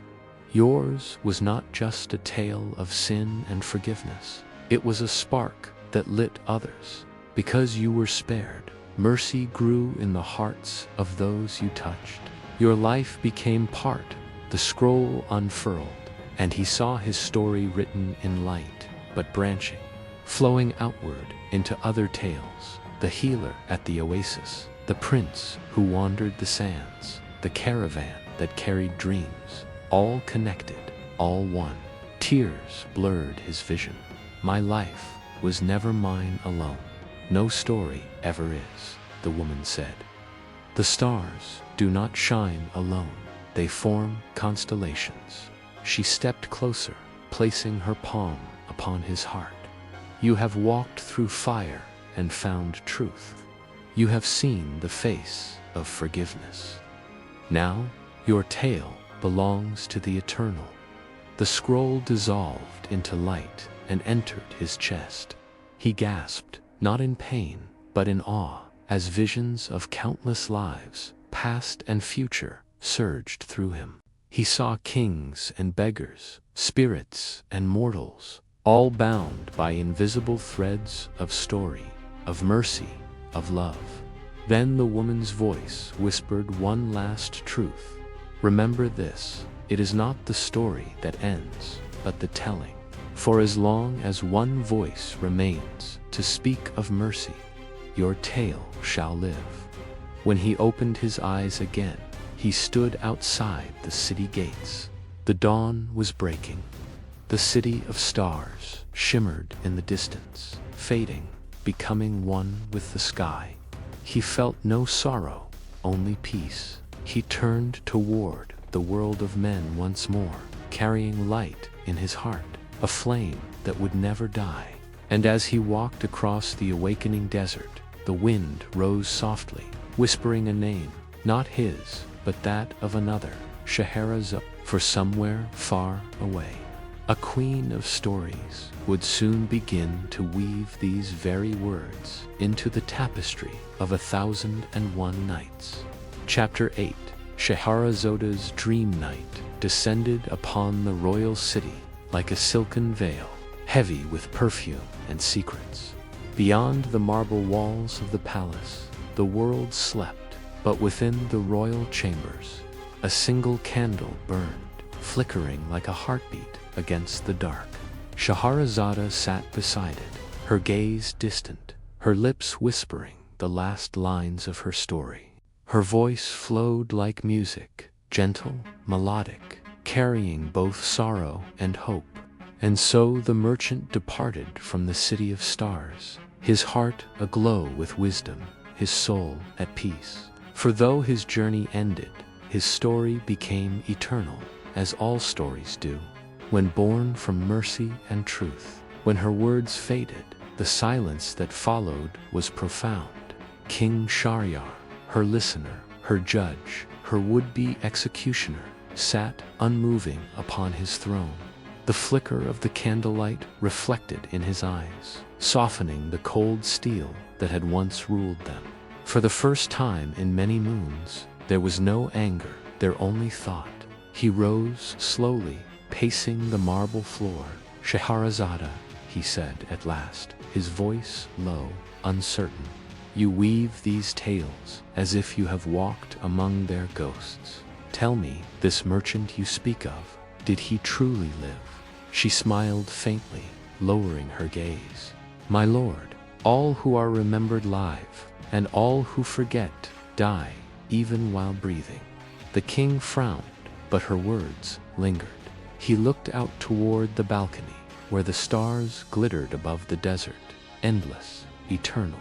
Yours was not just a tale of sin and forgiveness. It was a spark that lit others. Because you were spared, mercy grew in the hearts of those you touched. Your life became part." The scroll unfurled, and he saw his story written in light, but branching, flowing outward into other tales. The healer at the oasis, the prince who wandered the sands, the caravan that carried dreams, all connected, all one. Tears blurred his vision. "My life was never mine alone. No story ever is," the woman said. "The stars do not shine alone. They form constellations." She stepped closer, placing her palm upon his heart. "You have walked through fire and found truth. You have seen the face of forgiveness. Now, your tale belongs to the eternal." The scroll dissolved into light and entered his chest. He gasped, not in pain, but in awe, as visions of countless lives, past and future, surged through him. He saw kings and beggars, spirits and mortals, all bound by invisible threads of story, of mercy, of love. Then the woman's voice whispered one last truth. "Remember this, it is not the story that ends, but the telling. For as long as one voice remains to speak of mercy, your tale shall live." When he opened his eyes again, he stood outside the city gates. The dawn was breaking. The city of stars shimmered in the distance, fading, becoming one with the sky. He felt no sorrow, only peace. He turned toward the world of men once more, carrying light in his heart, a flame that would never die. And as he walked across the awakening desert, the wind rose softly, whispering a name, not his, but that of another, Scheherazade. For somewhere far away, a queen of stories would soon begin to weave these very words into the tapestry of 1001 Nights. Chapter 8. Scheherazade's dream night descended upon the royal city like a silken veil, heavy with perfume and secrets. Beyond the marble walls of the palace, the world slept, but within the royal chambers, a single candle burned, flickering like a heartbeat against the dark. Scheherazade sat beside it, her gaze distant, her lips whispering the last lines of her story. Her voice flowed like music, gentle, melodic, carrying both sorrow and hope. And so the merchant departed from the city of stars, his heart aglow with wisdom, his soul at peace. For though his journey ended, his story became eternal, as all stories do. When born from mercy and truth, when her words faded, the silence that followed was profound. King Shahryar, her listener, her judge, her would-be executioner, sat unmoving upon his throne. The flicker of the candlelight reflected in his eyes, softening the cold steel that had once ruled them. For the first time in many moons, there was no anger, there only thought. He rose slowly, pacing the marble floor. Scheherazade, he said at last, his voice low, uncertain. You weave these tales as if you have walked among their ghosts. Tell me, this merchant you speak of, did he truly live? She smiled faintly, lowering her gaze. My lord, all who are remembered live, and all who forget, die, even while breathing. The king frowned, but her words lingered. He looked out toward the balcony, where the stars glittered above the desert, endless, eternal.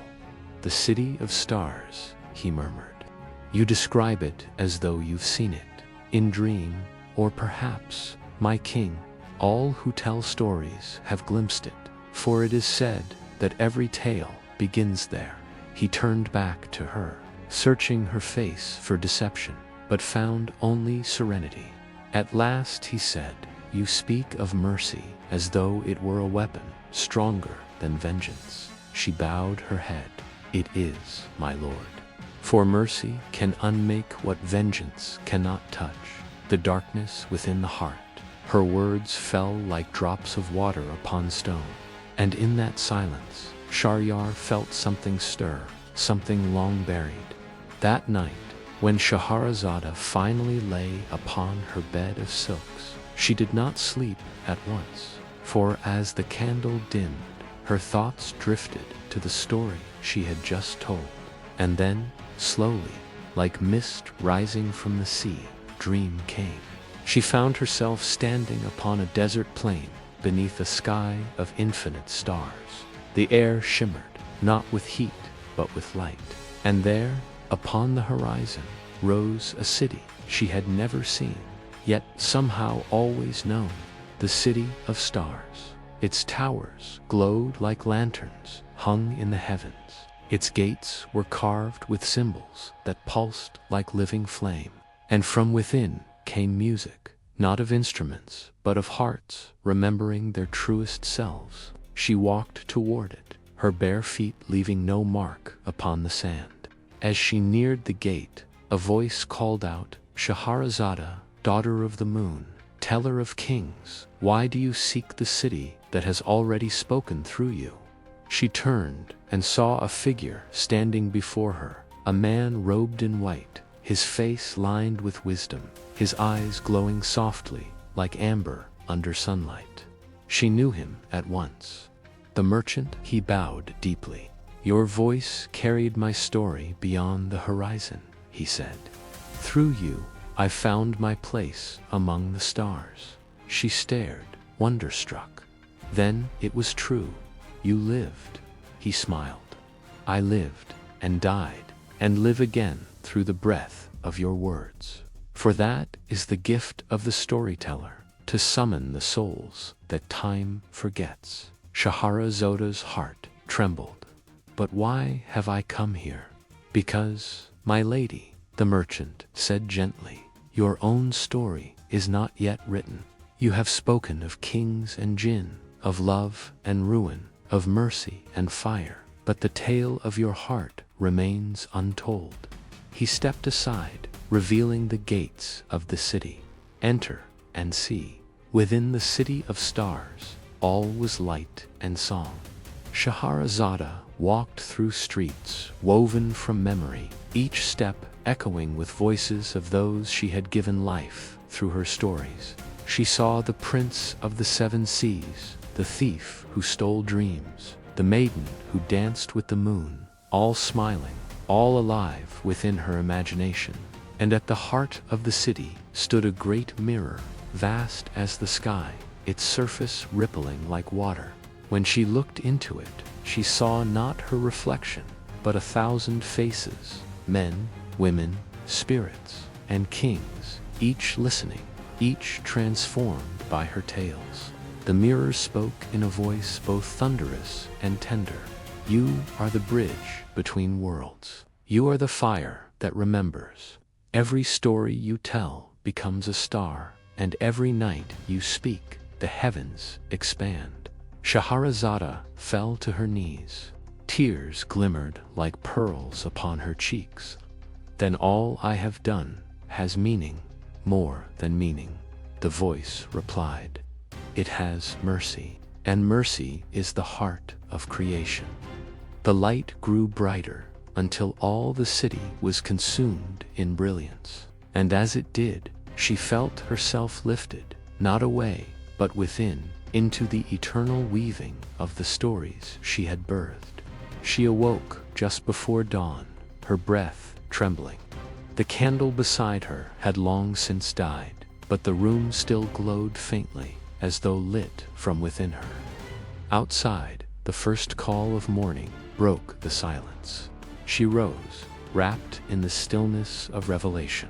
The city of stars, he murmured. You describe it as though you've seen it, in dream, or perhaps, my king, all who tell stories have glimpsed it, for it is said that every tale begins there. He turned back to her, searching her face for deception, but found only serenity. At last he said, You speak of mercy as though it were a weapon, stronger than vengeance. She bowed her head. It is, my lord. For mercy can unmake what vengeance cannot touch, the darkness within the heart. Her words fell like drops of water upon stone, and in that silence, Shahryar felt something stir, something long buried. That night, when Scheherazade finally lay upon her bed of silks, she did not sleep at once, for as the candle dimmed, her thoughts drifted to the story she had just told. And then, slowly, like mist rising from the sea, dream came. She found herself standing upon a desert plain beneath a sky of infinite stars. The air shimmered, not with heat, but with light. And there, upon the horizon, rose a city she had never seen, yet somehow always known, the city of stars. Its towers glowed like lanterns hung in the heavens. Its gates were carved with symbols that pulsed like living flame. And from within came music, not of instruments, but of hearts remembering their truest selves. She walked toward it, her bare feet leaving no mark upon the sand. As she neared the gate, a voice called out, Scheherazade, daughter of the moon, teller of kings, why do you seek the city that has already spoken through you? She turned and saw a figure standing before her, a man robed in white, his face lined with wisdom, his eyes glowing softly like amber under sunlight. She knew him at once. The merchant, he bowed deeply. Your voice carried my story beyond the horizon, he said. Through you, I found my place among the stars. She stared, wonderstruck. Then it was true. You lived. He smiled. I lived, and died, and live again through the breath of your words. For that is the gift of the storyteller, to summon the souls that time forgets. Scheherazade's heart trembled. But why have I come here? Because, my lady, the merchant said gently, your own story is not yet written. You have spoken of kings and Jinn, of love and ruin, of mercy and fire, but the tale of your heart remains untold. He stepped aside, revealing the gates of the city. Enter and see. Within the city of stars, all was light and song. Scheherazade walked through streets woven from memory, each step echoing with voices of those she had given life through her stories. She saw the prince of the seven seas, the thief who stole dreams, the maiden who danced with the moon, all smiling, all alive within her imagination. And at the heart of the city stood a great mirror, vast as the sky, its surface rippling like water. When she looked into it, she saw not her reflection, but 1,000 faces, men, women, spirits, and kings, each listening, each transformed by her tales. The mirror spoke in a voice both thunderous and tender. You are the bridge between worlds. You are the fire that remembers. Every story you tell becomes a star, and every night you speak, the heavens expand. Scheherazade fell to her knees. Tears glimmered like pearls upon her cheeks. Then all I have done has meaning, more than meaning, the voice replied. It has mercy, and mercy is the heart of creation. The light grew brighter until all the city was consumed in brilliance. And as it did, she felt herself lifted, not away, but within, into the eternal weaving of the stories she had birthed. She awoke just before dawn, her breath trembling. The candle beside her had long since died, but the room still glowed faintly, as though lit from within her. Outside, the first call of morning broke the silence. She rose, wrapped in the stillness of revelation.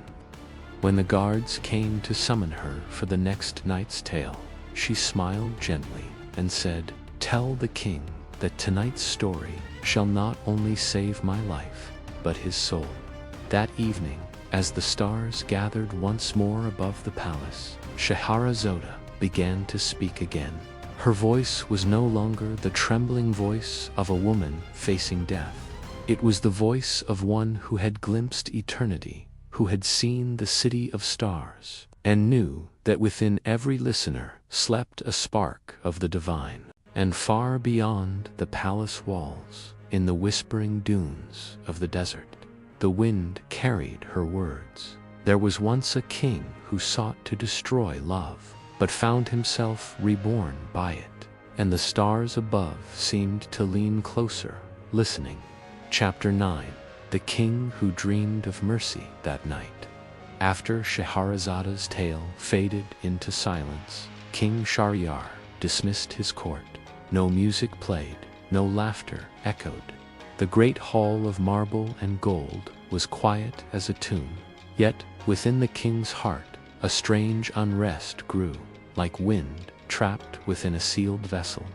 When the guards came to summon her for the next night's tale, she smiled gently and said, "Tell the king that tonight's story shall not only save my life, but his soul." That evening, as the stars gathered once more above the palace, Scheherazade began to speak again. Her voice was no longer the trembling voice of a woman facing death. It was the voice of one who had glimpsed eternity, who had seen the city of stars, and knew that within every listener slept a spark of the divine. And far beyond the palace walls, in the whispering dunes of the desert, the wind carried her words. There was once a king who sought to destroy love, but found himself reborn by it, and the stars above seemed to lean closer, listening. Chapter 9. The King Who Dreamed of Mercy That Night. After Scheherazade's tale faded into silence, King Shahryar dismissed his court. No music played, no laughter echoed. The great hall of marble and gold was quiet as a tomb, yet within the king's heart a strange unrest grew, like wind trapped within a sealed vessel.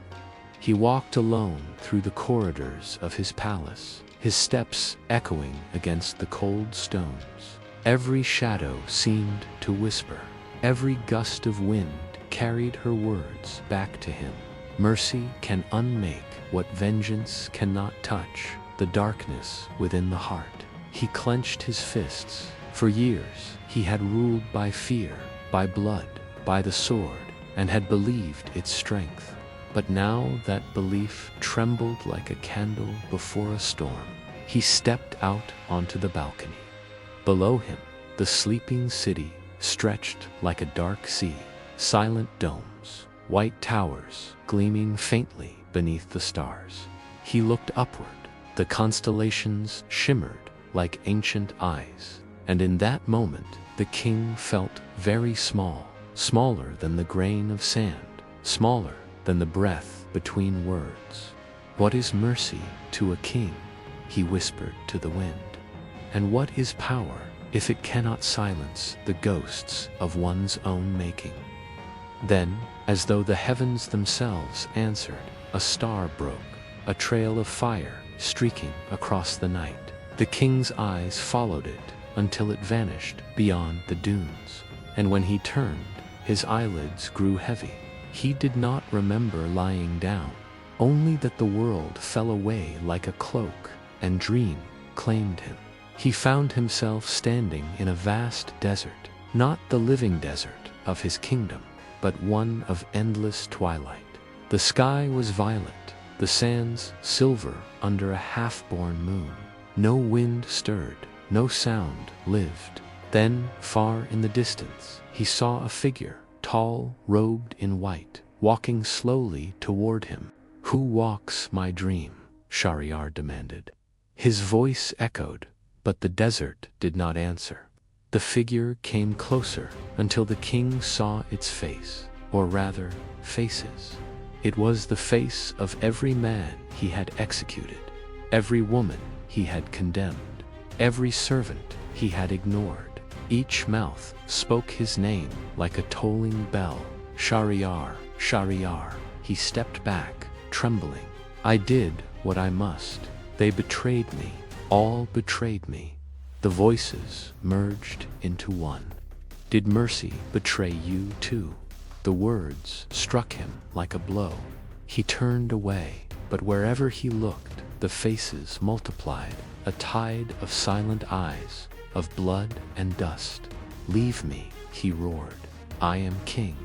He walked alone through the corridors of his palace, his steps echoing against the cold stones. Every shadow seemed to whisper, every gust of wind carried her words back to him. Mercy can unmake what vengeance cannot touch, the darkness within the heart. He clenched his fists. For years he had ruled by fear, by blood, by the sword, and had believed its strength. But now that belief trembled like a candle before a storm. He stepped out onto the balcony. Below him, the sleeping city stretched like a dark sea, silent domes, white towers gleaming faintly beneath the stars. He looked upward. The constellations shimmered like ancient eyes, and in that moment the king felt very small, smaller than the grain of sand, smaller than the breath between words. "What is mercy to a king?" he whispered to the wind. "And what is power if it cannot silence the ghosts of one's own making?" Then, as though the heavens themselves answered, a star broke, a trail of fire streaking across the night. The king's eyes followed it until it vanished beyond the dunes, and when he turned, his eyelids grew heavy. He did not remember lying down, only that the world fell away like a cloak, and dream claimed him. He found himself standing in a vast desert, not the living desert of his kingdom, but one of endless twilight. The sky was violet, the sands silver under a half-born moon. No wind stirred, no sound lived. Then, far in the distance, he saw a figure, tall, robed in white, walking slowly toward him. "Who walks my dream?" Shahryar demanded. His voice echoed, but the desert did not answer. The figure came closer until the king saw its face, or rather, faces. It was the face of every man he had executed, every woman he had condemned, every servant he had ignored. Each mouth spoke his name like a tolling bell. "Shahryar, Shahryar." He stepped back, trembling. "I did what I must. They betrayed me, all betrayed me." The voices merged into one. "Did mercy betray you too?" The words struck him like a blow. He turned away, but wherever he looked, the faces multiplied, a tide of silent eyes, of blood and dust. "Leave me," he roared. "I am king."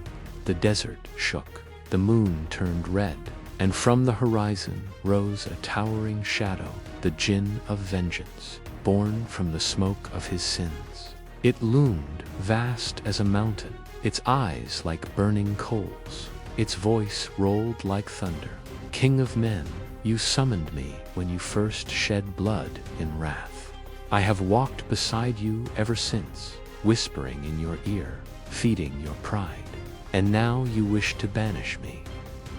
The desert shook, the moon turned red, and from the horizon rose a towering shadow, the Jinn of vengeance, born from the smoke of his sins. It loomed vast as a mountain, its eyes like burning coals, its voice rolled like thunder. "King of men, you summoned me when you first shed blood in wrath. I have walked beside you ever since, whispering in your ear, feeding your pride. And now you wish to banish me."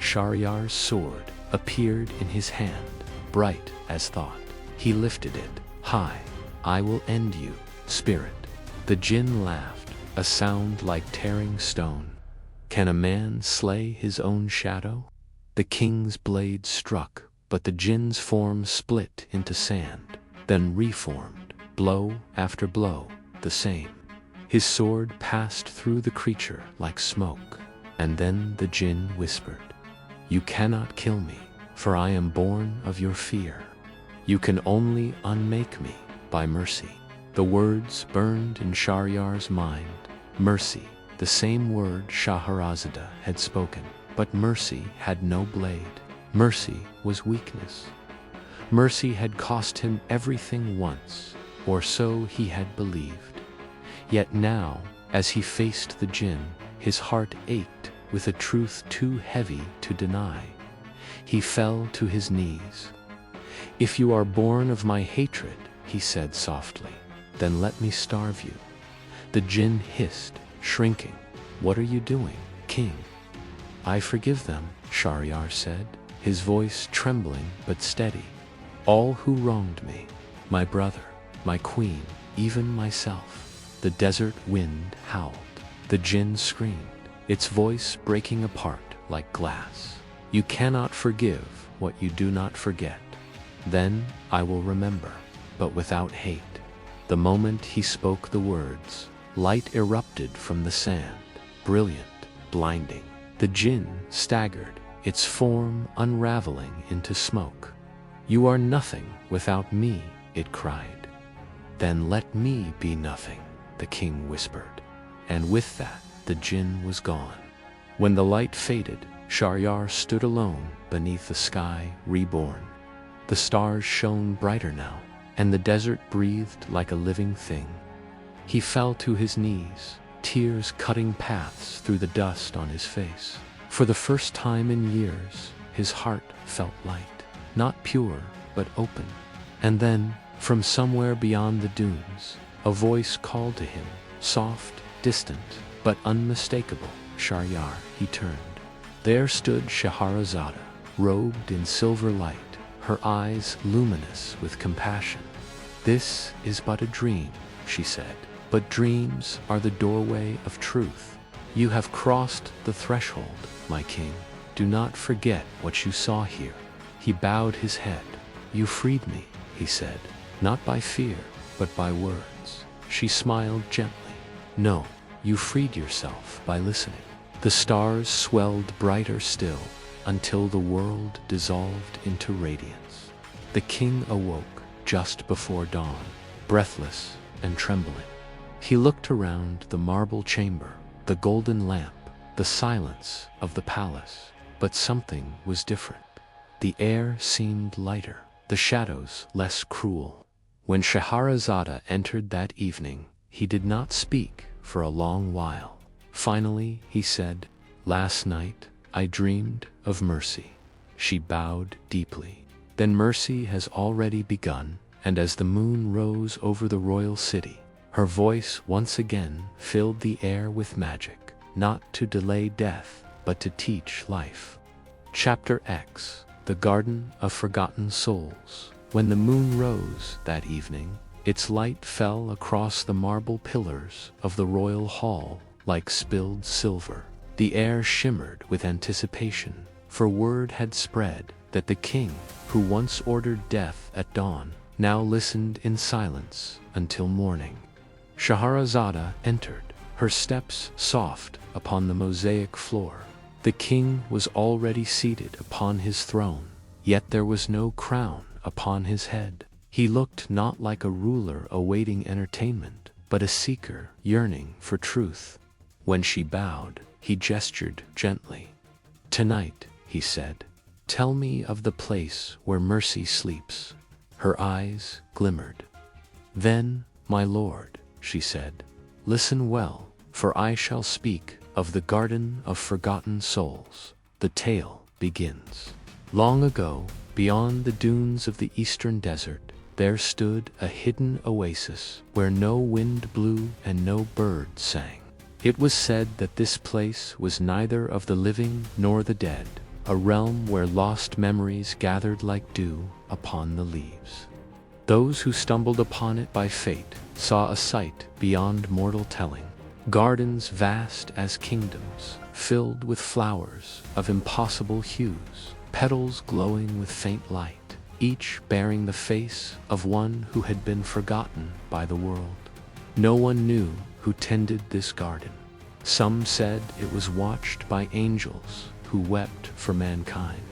Shahryar's sword appeared in his hand, bright as thought. He lifted it high. "I will end you, spirit." The Jinn laughed, a sound like tearing stone. "Can a man slay his own shadow?" The king's blade struck, but the Jinn's form split into sand, then reformed, blow after blow, the same. His sword passed through the creature like smoke, and then the Jinn whispered, "You cannot kill me, for I am born of your fear. You can only unmake me by mercy." The words burned in Shahryar's mind. Mercy, the same word Scheherazade had spoken, but mercy had no blade. Mercy was weakness. Mercy had cost him everything once, or so he had believed. Yet now, as he faced the Jinn, his heart ached with a truth too heavy to deny. He fell to his knees. "If you are born of my hatred," he said softly, "then let me starve you." The Jinn hissed, shrinking. "What are you doing, king?" "I forgive them," Shahryar said, his voice trembling but steady. "All who wronged me, my brother, my queen, even myself." The desert wind howled. The Jinn screamed, its voice breaking apart like glass. "You cannot forgive what you do not forget. Then I will remember, but without hate." The moment he spoke the words, light erupted from the sand, brilliant, blinding. The Jinn staggered, its form unraveling into smoke. "You are nothing without me," it cried. "Then let me be nothing," the king whispered. And with that, the Jinn was gone. When the light faded, Shahryar stood alone beneath the sky reborn. The stars shone brighter now, and the desert breathed like a living thing. He fell to his knees, tears cutting paths through the dust on his face. For the first time in years, his heart felt light, not pure, but open. And then, from somewhere beyond the dunes, a voice called to him, soft, distant, but unmistakable. Shahryar, he turned. There stood Scheherazade, robed in silver light, her eyes luminous with compassion. "This is but a dream," she said, "but dreams are the doorway of truth. You have crossed the threshold, my king. Do not forget what you saw here." He bowed his head. "You freed me," he said, "not by fear, but by words." She smiled gently. "No, you freed yourself by listening." The stars swelled brighter still, until the world dissolved into radiance. The king awoke just before dawn, breathless and trembling. He looked around the marble chamber, the golden lamp, the silence of the palace. But something was different. The air seemed lighter, the shadows less cruel. When Scheherazade entered that evening, he did not speak for a long while. Finally, he said, "Last night I dreamed of mercy." She bowed deeply. "Then mercy has already begun," and as the moon rose over the royal city, her voice once again filled the air with magic, not to delay death, but to teach life. Chapter X: The Garden of Forgotten Souls. When the moon rose that evening, its light fell across the marble pillars of the royal hall like spilled silver. The air shimmered with anticipation, for word had spread that the king, who once ordered death at dawn, now listened in silence until morning. Scheherazade entered, her steps soft upon the mosaic floor. The king was already seated upon his throne, yet there was no crown upon his head. He looked not like a ruler awaiting entertainment, but a seeker yearning for truth. When she bowed, he gestured gently. "Tonight," he said, "tell me of the place where mercy sleeps." Her eyes glimmered. "Then, my lord," she said, "listen well, for I shall speak of the Garden of Forgotten Souls." The tale begins. Long ago, beyond the dunes of the eastern desert, there stood a hidden oasis where no wind blew and no bird sang. It was said that this place was neither of the living nor the dead, a realm where lost memories gathered like dew upon the leaves. Those who stumbled upon it by fate saw a sight beyond mortal telling. Gardens vast as kingdoms, filled with flowers of impossible hues, petals glowing with faint light, each bearing the face of one who had been forgotten by the world. No one knew who tended this garden. Some said it was watched by angels who wept for mankind.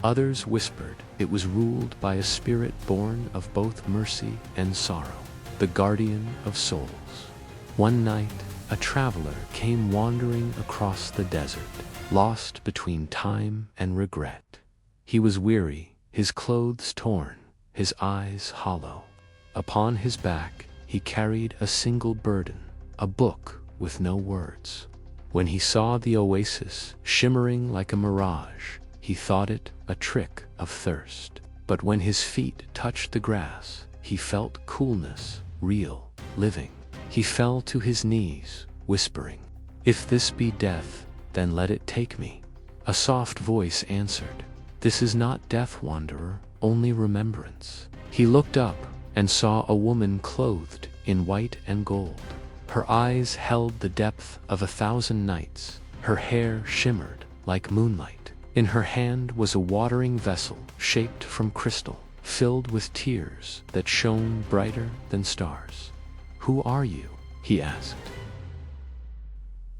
Others whispered it was ruled by a spirit born of both mercy and sorrow, the guardian of souls. One night, a traveler came wandering across the desert, lost between time and regret. He was weary, his clothes torn, his eyes hollow. Upon his back, he carried a single burden, a book with no words. When he saw the oasis shimmering like a mirage, he thought it a trick of thirst. But when his feet touched the grass, he felt coolness, real, living. He fell to his knees, whispering, "If this be death, then let it take me." A soft voice answered, "This is not death, wanderer, only remembrance." He looked up and saw a woman clothed in white and gold. Her eyes held the depth of 1,000 nights. Her hair shimmered like moonlight. In her hand was a watering vessel shaped from crystal, filled with tears that shone brighter than stars. "Who are you?" he asked.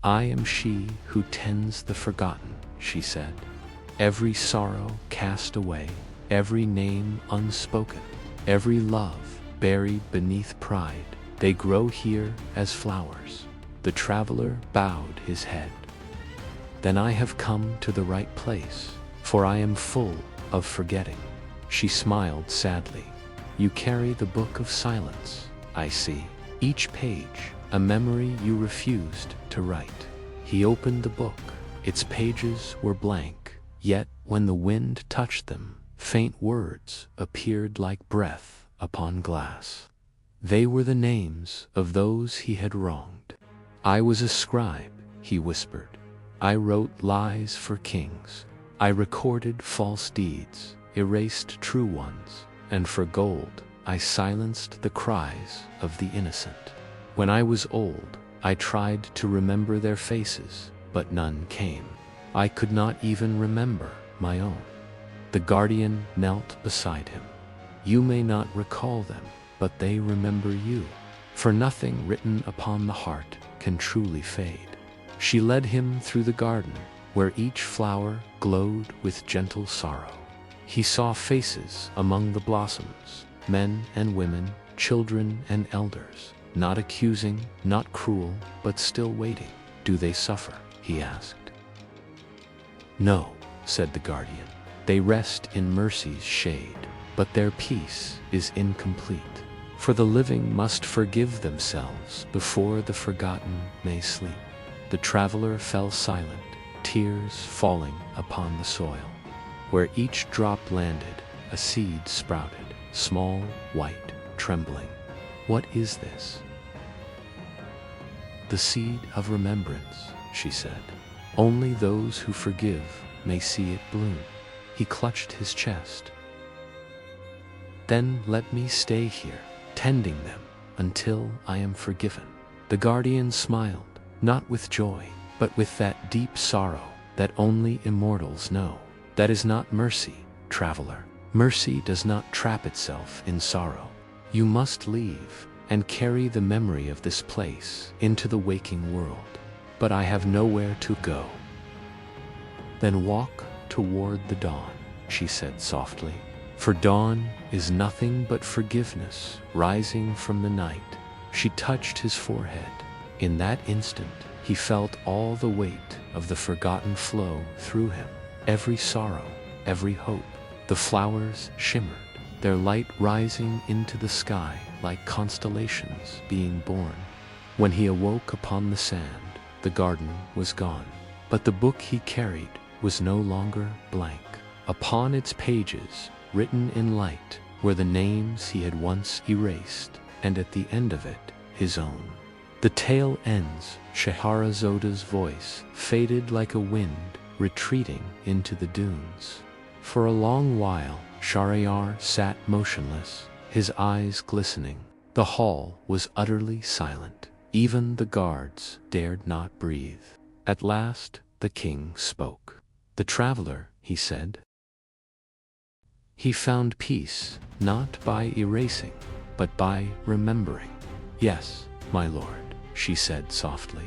"I am she who tends the forgotten," she said. "Every sorrow cast away, every name unspoken, every love buried beneath pride, they grow here as flowers." The traveler bowed his head. "Then I have come to the right place, for I am full of forgetting." She smiled sadly. "You carry the book of silence, I see. Each page, a memory you refused to write." He opened the book. Its pages were blank, yet when the wind touched them, faint words appeared like breath upon glass. They were the names of those he had wronged. I was a scribe, he whispered. I wrote lies for kings. I recorded false deeds, erased true ones, and for gold I silenced the cries of the innocent. When I was old, I tried to remember their faces, but none came. I could not even remember my own. The guardian knelt beside him. You may not recall them, but they remember you, for nothing written upon the heart can truly fade. She led him through the garden, where each flower glowed with gentle sorrow. He saw faces among the blossoms, men and women, children and elders, not accusing, not cruel, but still waiting. Do they suffer? He asked. No, said the guardian. They rest in mercy's shade, but their peace is incomplete. For the living must forgive themselves before the forgotten may sleep. The traveler fell silent, tears falling upon the soil. Where each drop landed, a seed sprouted, small, white, trembling. What is this? The seed of remembrance, she said. Only those who forgive may see it bloom. He clutched his chest. Then let me stay here, tending them until I am forgiven. The guardian smiled, not with joy, but with that deep sorrow that only immortals know. That is not mercy, traveler. Mercy does not trap itself in sorrow. You must leave and carry the memory of this place into the waking world. But I have nowhere to go. Then walk toward the dawn, she said softly. For dawn is nothing but forgiveness rising from the night. She touched his forehead. In that instant, he felt all the weight of the forgotten flow through him. Every sorrow, every hope. The flowers shimmered, their light rising into the sky like constellations being born. When he awoke upon the sand, the garden was gone. But the book he carried was no longer blank. Upon its pages, written in light, were the names he had once erased, and at the end of it, his own. The tale ends. Scheherazade's voice faded like a wind, retreating into the dunes. For a long while, Shahryar sat motionless, his eyes glistening. The hall was utterly silent. Even the guards dared not breathe. At last, the king spoke. The traveler, he said. He found peace, not by erasing, but by remembering. Yes, my lord, she said softly.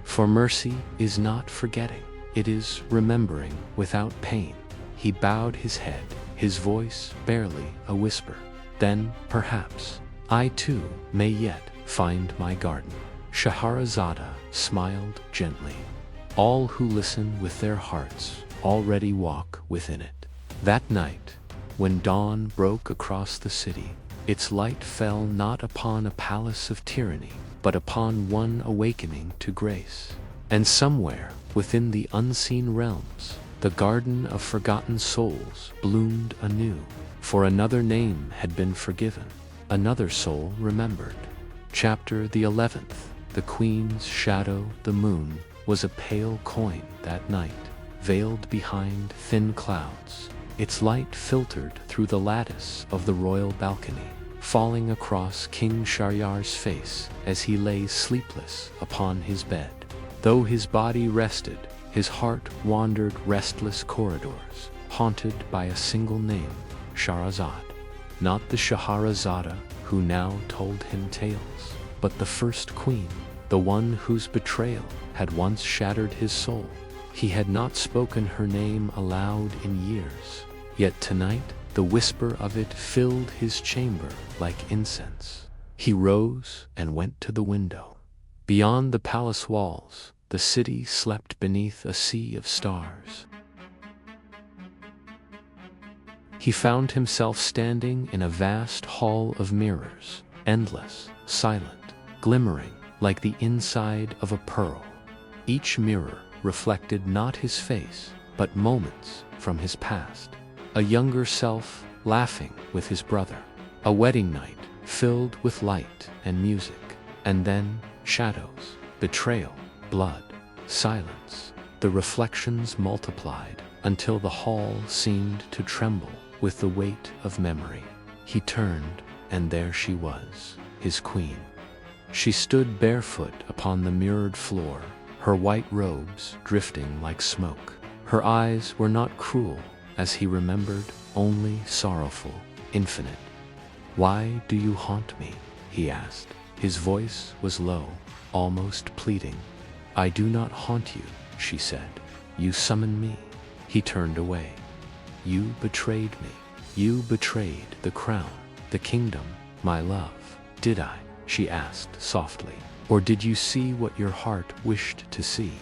For mercy is not forgetting, it is remembering without pain. He bowed his head, his voice barely a whisper. Then, perhaps, I too may yet find my garden. Scheherazade smiled gently. All who listen with their hearts already walk within it. That night, when dawn broke across the city, its light fell not upon a palace of tyranny, but upon one awakening to grace. And somewhere, within the unseen realms, the garden of forgotten souls bloomed anew. For another name had been forgiven, another soul remembered. Chapter the 11th. The Queen's shadow, the moon, was a pale coin that night, veiled behind thin clouds. Its light filtered through the lattice of the royal balcony, falling across King Shahryar's face as he lay sleepless upon his bed. Though his body rested, his heart wandered restless corridors, haunted by a single name, Scheherazade. Not the Scheherazade who now told him tales, but the first queen, the one whose betrayal had once shattered his soul. He had not spoken her name aloud in years, yet tonight the whisper of it filled his chamber like incense. He rose and went to the window. Beyond the palace walls, the city slept beneath a sea of stars. He found himself standing in a vast hall of mirrors, endless, silent, glimmering like the inside of a pearl. Each mirror reflected not his face, but moments from his past. A younger self laughing with his brother, A wedding night filled with light and music, and then shadows, betrayal, blood, silence. The reflections multiplied until the hall seemed to tremble with the weight of memory. He turned, and there she was, his queen. She stood barefoot upon the mirrored floor, her white robes drifting like smoke. Her eyes were not cruel, as he remembered, only sorrowful, infinite. "Why do you haunt me?" he asked. His voice was low, almost pleading. "I do not haunt you," she said. "You summon me." He turned away. "You betrayed me. You betrayed the crown, the kingdom, my love." "Did I?" she asked softly. "Or did you see what your heart wished to see?"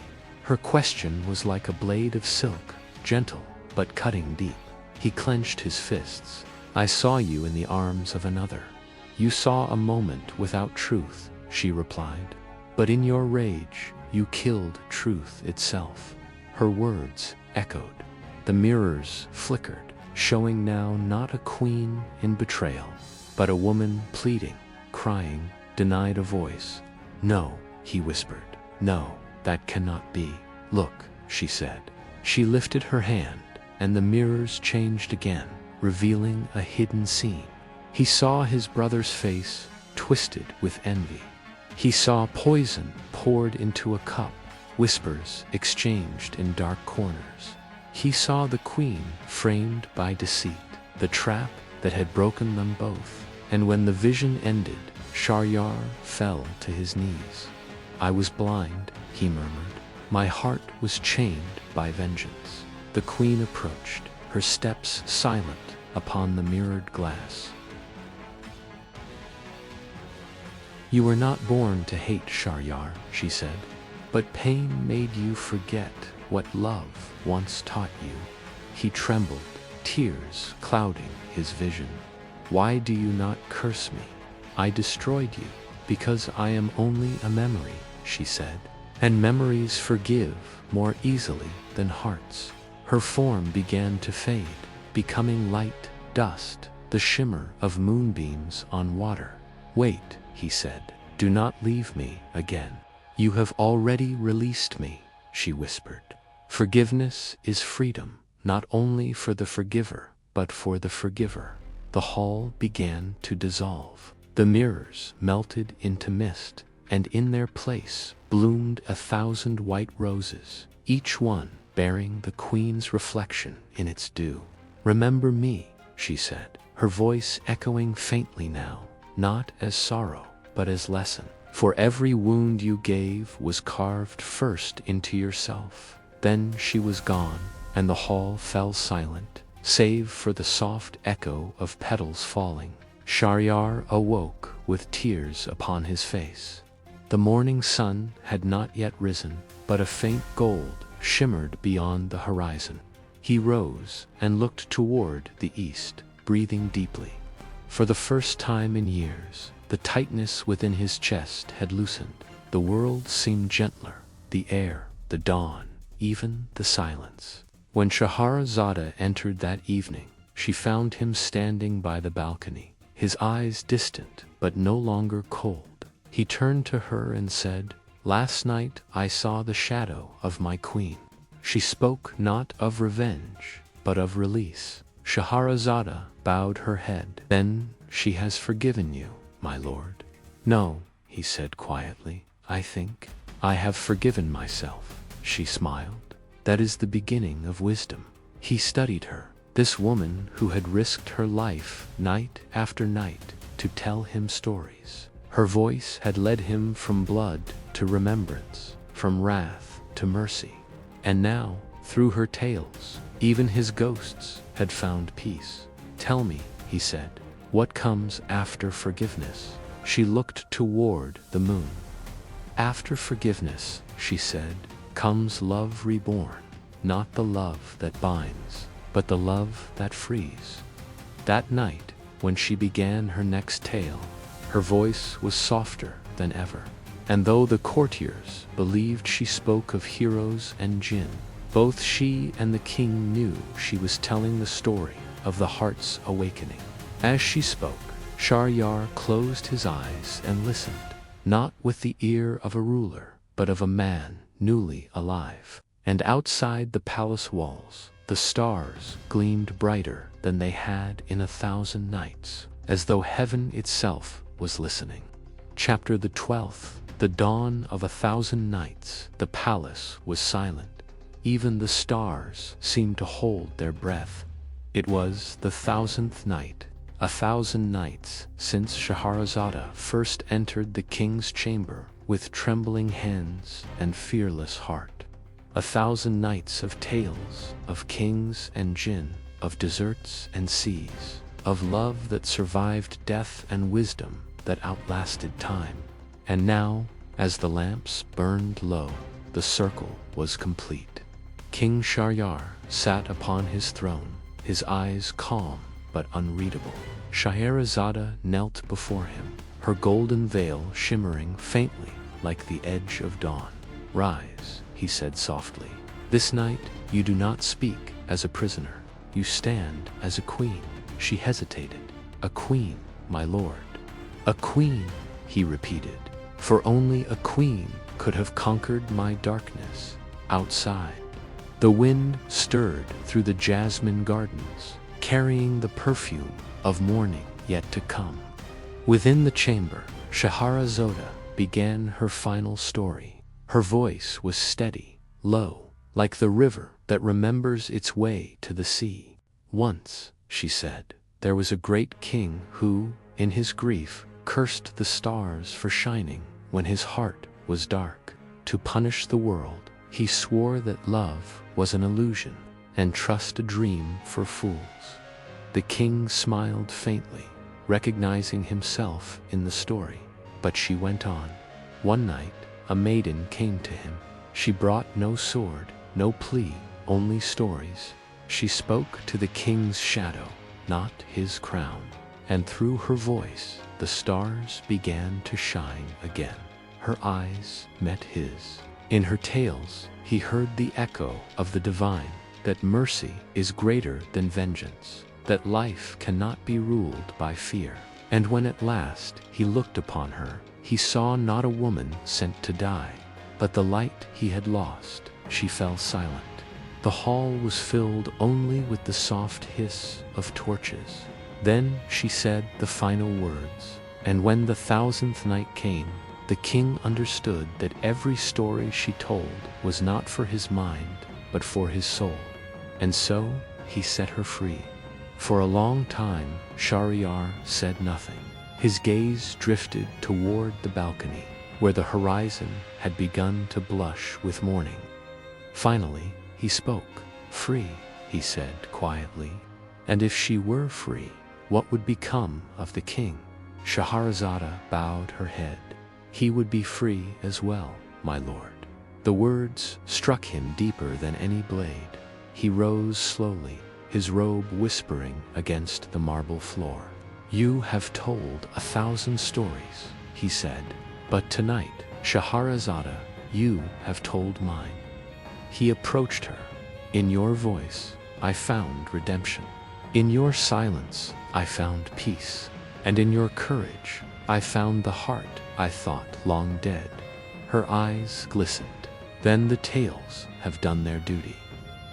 Her question was like a blade of silk, gentle but cutting deep. He clenched his fists. "I saw you in the arms of another." "You saw a moment without truth," she replied. "But in your rage, you killed truth itself." Her words echoed. The mirrors flickered, showing now not a queen in betrayal, but a woman pleading, crying, denied a voice. "No," he whispered. "No, that cannot be." "Look," she said. She lifted her hand, and the mirrors changed again, revealing a hidden scene. He saw his brother's face, twisted with envy. He saw poison poured into a cup, whispers exchanged in dark corners. He saw the queen framed by deceit, the trap that had broken them both. And when the vision ended, Sharyar fell to his knees. "I was blind," he murmured. "My heart was chained by vengeance." The queen approached, her steps silent upon the mirrored glass. "You were not born to hate, Sharyar," she said, "but pain made you forget what love once taught you." He trembled, tears clouding his vision. "Why do you not curse me? I destroyed you, because I am only a memory," she said. "And memories forgive more easily than hearts." Her form began to fade, becoming light dust, the shimmer of moonbeams on water. "Wait," he said. "Do not leave me again." "You have already released me," she whispered. "Forgiveness is freedom, not only for the forgiver, but for the forgiver." The hall began to dissolve. The mirrors melted into mist, and in their place bloomed 1,000 white roses, each one bearing the queen's reflection in its dew. "Remember me," she said, her voice echoing faintly now, not as sorrow, but as lesson. "For every wound you gave was carved first into yourself." Then she was gone, and the hall fell silent, save for the soft echo of petals falling. Sharyar awoke with tears upon his face. The morning sun had not yet risen, but a faint gold shimmered beyond the horizon. He rose and looked toward the east, breathing deeply. For the first time in years, the tightness within his chest had loosened. The world seemed gentler, the air, the dawn, even the silence. When Scheherazade entered that evening, she found him standing by the balcony, his eyes distant but no longer cold. He turned to her and said, "Last night I saw the shadow of my queen." She spoke not of revenge, but of release. Scheherazade bowed her head. "Then she has forgiven you, my lord?" "No," he said quietly. "I think I have forgiven myself." She smiled. "That is the beginning of wisdom." He studied her, this woman who had risked her life night after night to tell him stories. Her voice had led him from blood to remembrance, from wrath to mercy. And now, through her tales, even his ghosts had found peace. "Tell me," he said, "what comes after forgiveness?" She looked toward the moon. "After forgiveness," she said, "comes love reborn, not the love that binds, but the love that frees." That night, when she began her next tale, her voice was softer than ever. And though the courtiers believed she spoke of heroes and Jinn, both she and the king knew she was telling the story of the heart's awakening. As she spoke, Shahryar closed his eyes and listened, not with the ear of a ruler, but of a man newly alive. And outside the palace walls, the stars gleamed brighter than they had in 1,000 nights, as though heaven itself was listening. Chapter the 12th. The dawn of 1,000 nights. The palace was silent. Even the stars seemed to hold their breath. It was the 1,000th night, 1,000 nights since Scheherazade first entered the king's chamber with trembling hands and fearless heart. 1,000 nights of tales, of kings and Jinn, of deserts and seas, of love that survived death and wisdom that outlasted time. And now, as the lamps burned low, the circle was complete. King Shahryar sat upon his throne, his eyes calm but unreadable. Scheherazade knelt before him, her golden veil shimmering faintly like the edge of dawn. "Rise," he said softly. "This night you do not speak as a prisoner. You stand as a queen." She hesitated. "A queen, my lord." "A queen," he repeated, "for only a queen could have conquered my darkness." Outside, the wind stirred through the jasmine gardens, carrying the perfume of morning yet to come. Within the chamber, Scheherazade began her final story. Her voice was steady, low, like the river that remembers its way to the sea. "Once," she said, "there was a great king who, in his grief, cursed the stars for shining when his heart was dark. To punish the world, he swore that love was an illusion and trust a dream for fools." The king smiled faintly, recognizing himself in the story, but she went on. "One night, a maiden came to him. She brought no sword, no plea, only stories. She spoke to the king's shadow, not his crown, and through her voice, the stars began to shine again. Her eyes met his. In her tales, he heard the echo of the divine, that mercy is greater than vengeance, that life cannot be ruled by fear. And when at last he looked upon her, he saw not a woman sent to die, but the light he had lost." She fell silent. The hall was filled only with the soft hiss of torches. Then she said the final words, and when the 1,000th night came, the king understood that every story she told was not for his mind, but for his soul. And so he set her free. For a long time, Shahryar said nothing. His gaze drifted toward the balcony, where the horizon had begun to blush with morning. Finally, he spoke. "Free," he said quietly. And if she were free, what would become of the king? Scheherazade bowed her head. "He would be free as well, my lord." The words struck him deeper than any blade. He rose slowly, his robe whispering against the marble floor. "You have told 1,000 stories," he said, "but tonight, Scheherazade, you have told mine." He approached her. "In your voice, I found redemption. In your silence, I found peace. And in your courage, I found the heart I thought long dead." Her eyes glistened. "Then the tales have done their duty."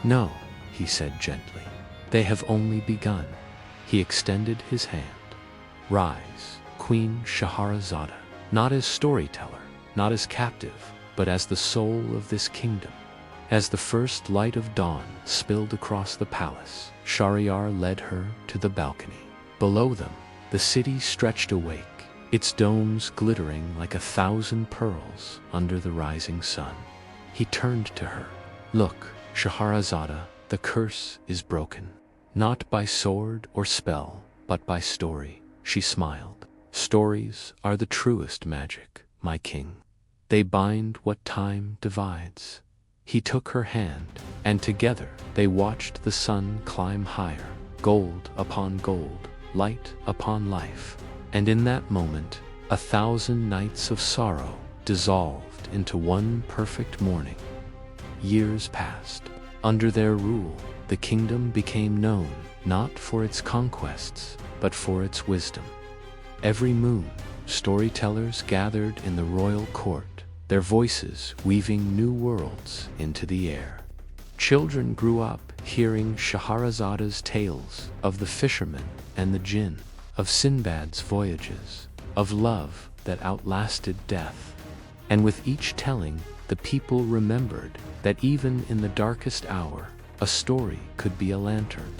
"No," he said gently. "They have only begun." He extended his hand. "Rise, Queen Scheherazade, not as storyteller, not as captive, but as the soul of this kingdom." As the first light of dawn spilled across the palace, Shahryar led her to the balcony. Below them, the city stretched awake, its domes glittering like 1,000 pearls under the rising sun. He turned to her. "Look, Scheherazade, the curse is broken. Not by sword or spell, but by story." She smiled. "Stories are the truest magic, my king. They bind what time divides." He took her hand, and together they watched the sun climb higher, gold upon gold, light upon life. And in that moment, 1,000 nights of sorrow dissolved into one perfect morning. Years passed. Under their rule, the kingdom became known not for its conquests, but for its wisdom. Every moon, storytellers gathered in the royal court, their voices weaving new worlds into the air. Children grew up hearing Scheherazade's tales of the fisherman and the Jinn, of Sinbad's voyages, of love that outlasted death. And with each telling, the people remembered that even in the darkest hour, a story could be a lantern.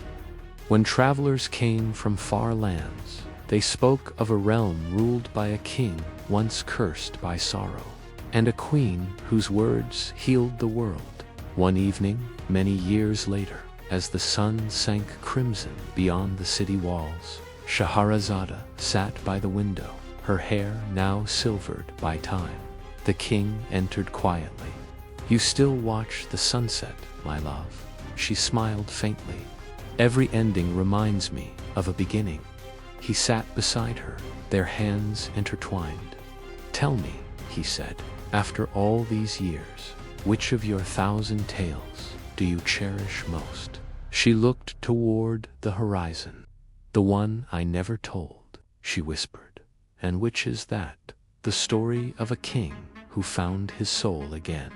When travelers came from far lands, they spoke of a realm ruled by a king once cursed by sorrow, and a queen whose words healed the world. One evening, many years later, as the sun sank crimson beyond the city walls, Scheherazade sat by the window, her hair now silvered by time. The king entered quietly. "You still watch the sunset, my love?" She smiled faintly. "Every ending reminds me of a beginning." He sat beside her, their hands intertwined. "Tell me," he said, "after all these years, which of your 1,000 tales do you cherish most?" She looked toward the horizon. "The one I never told," she whispered. "And which is that?" "The story of a king who found his soul again."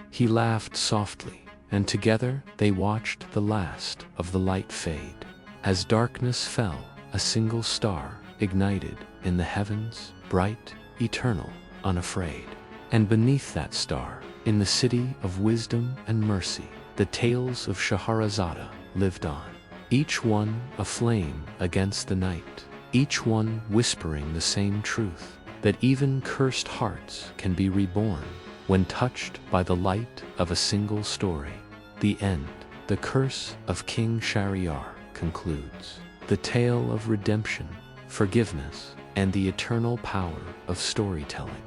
He laughed softly, and together they watched the last of the light fade. As darkness fell, a single star ignited in the heavens, bright, eternal, unafraid. And beneath that star, in the city of wisdom and mercy, the tales of Scheherazade lived on, each one a flame against the night, each one whispering the same truth, that even cursed hearts can be reborn when touched by the light of a single story. The end, the curse of King Shahryar, concludes. The tale of redemption, forgiveness, and the eternal power of storytelling.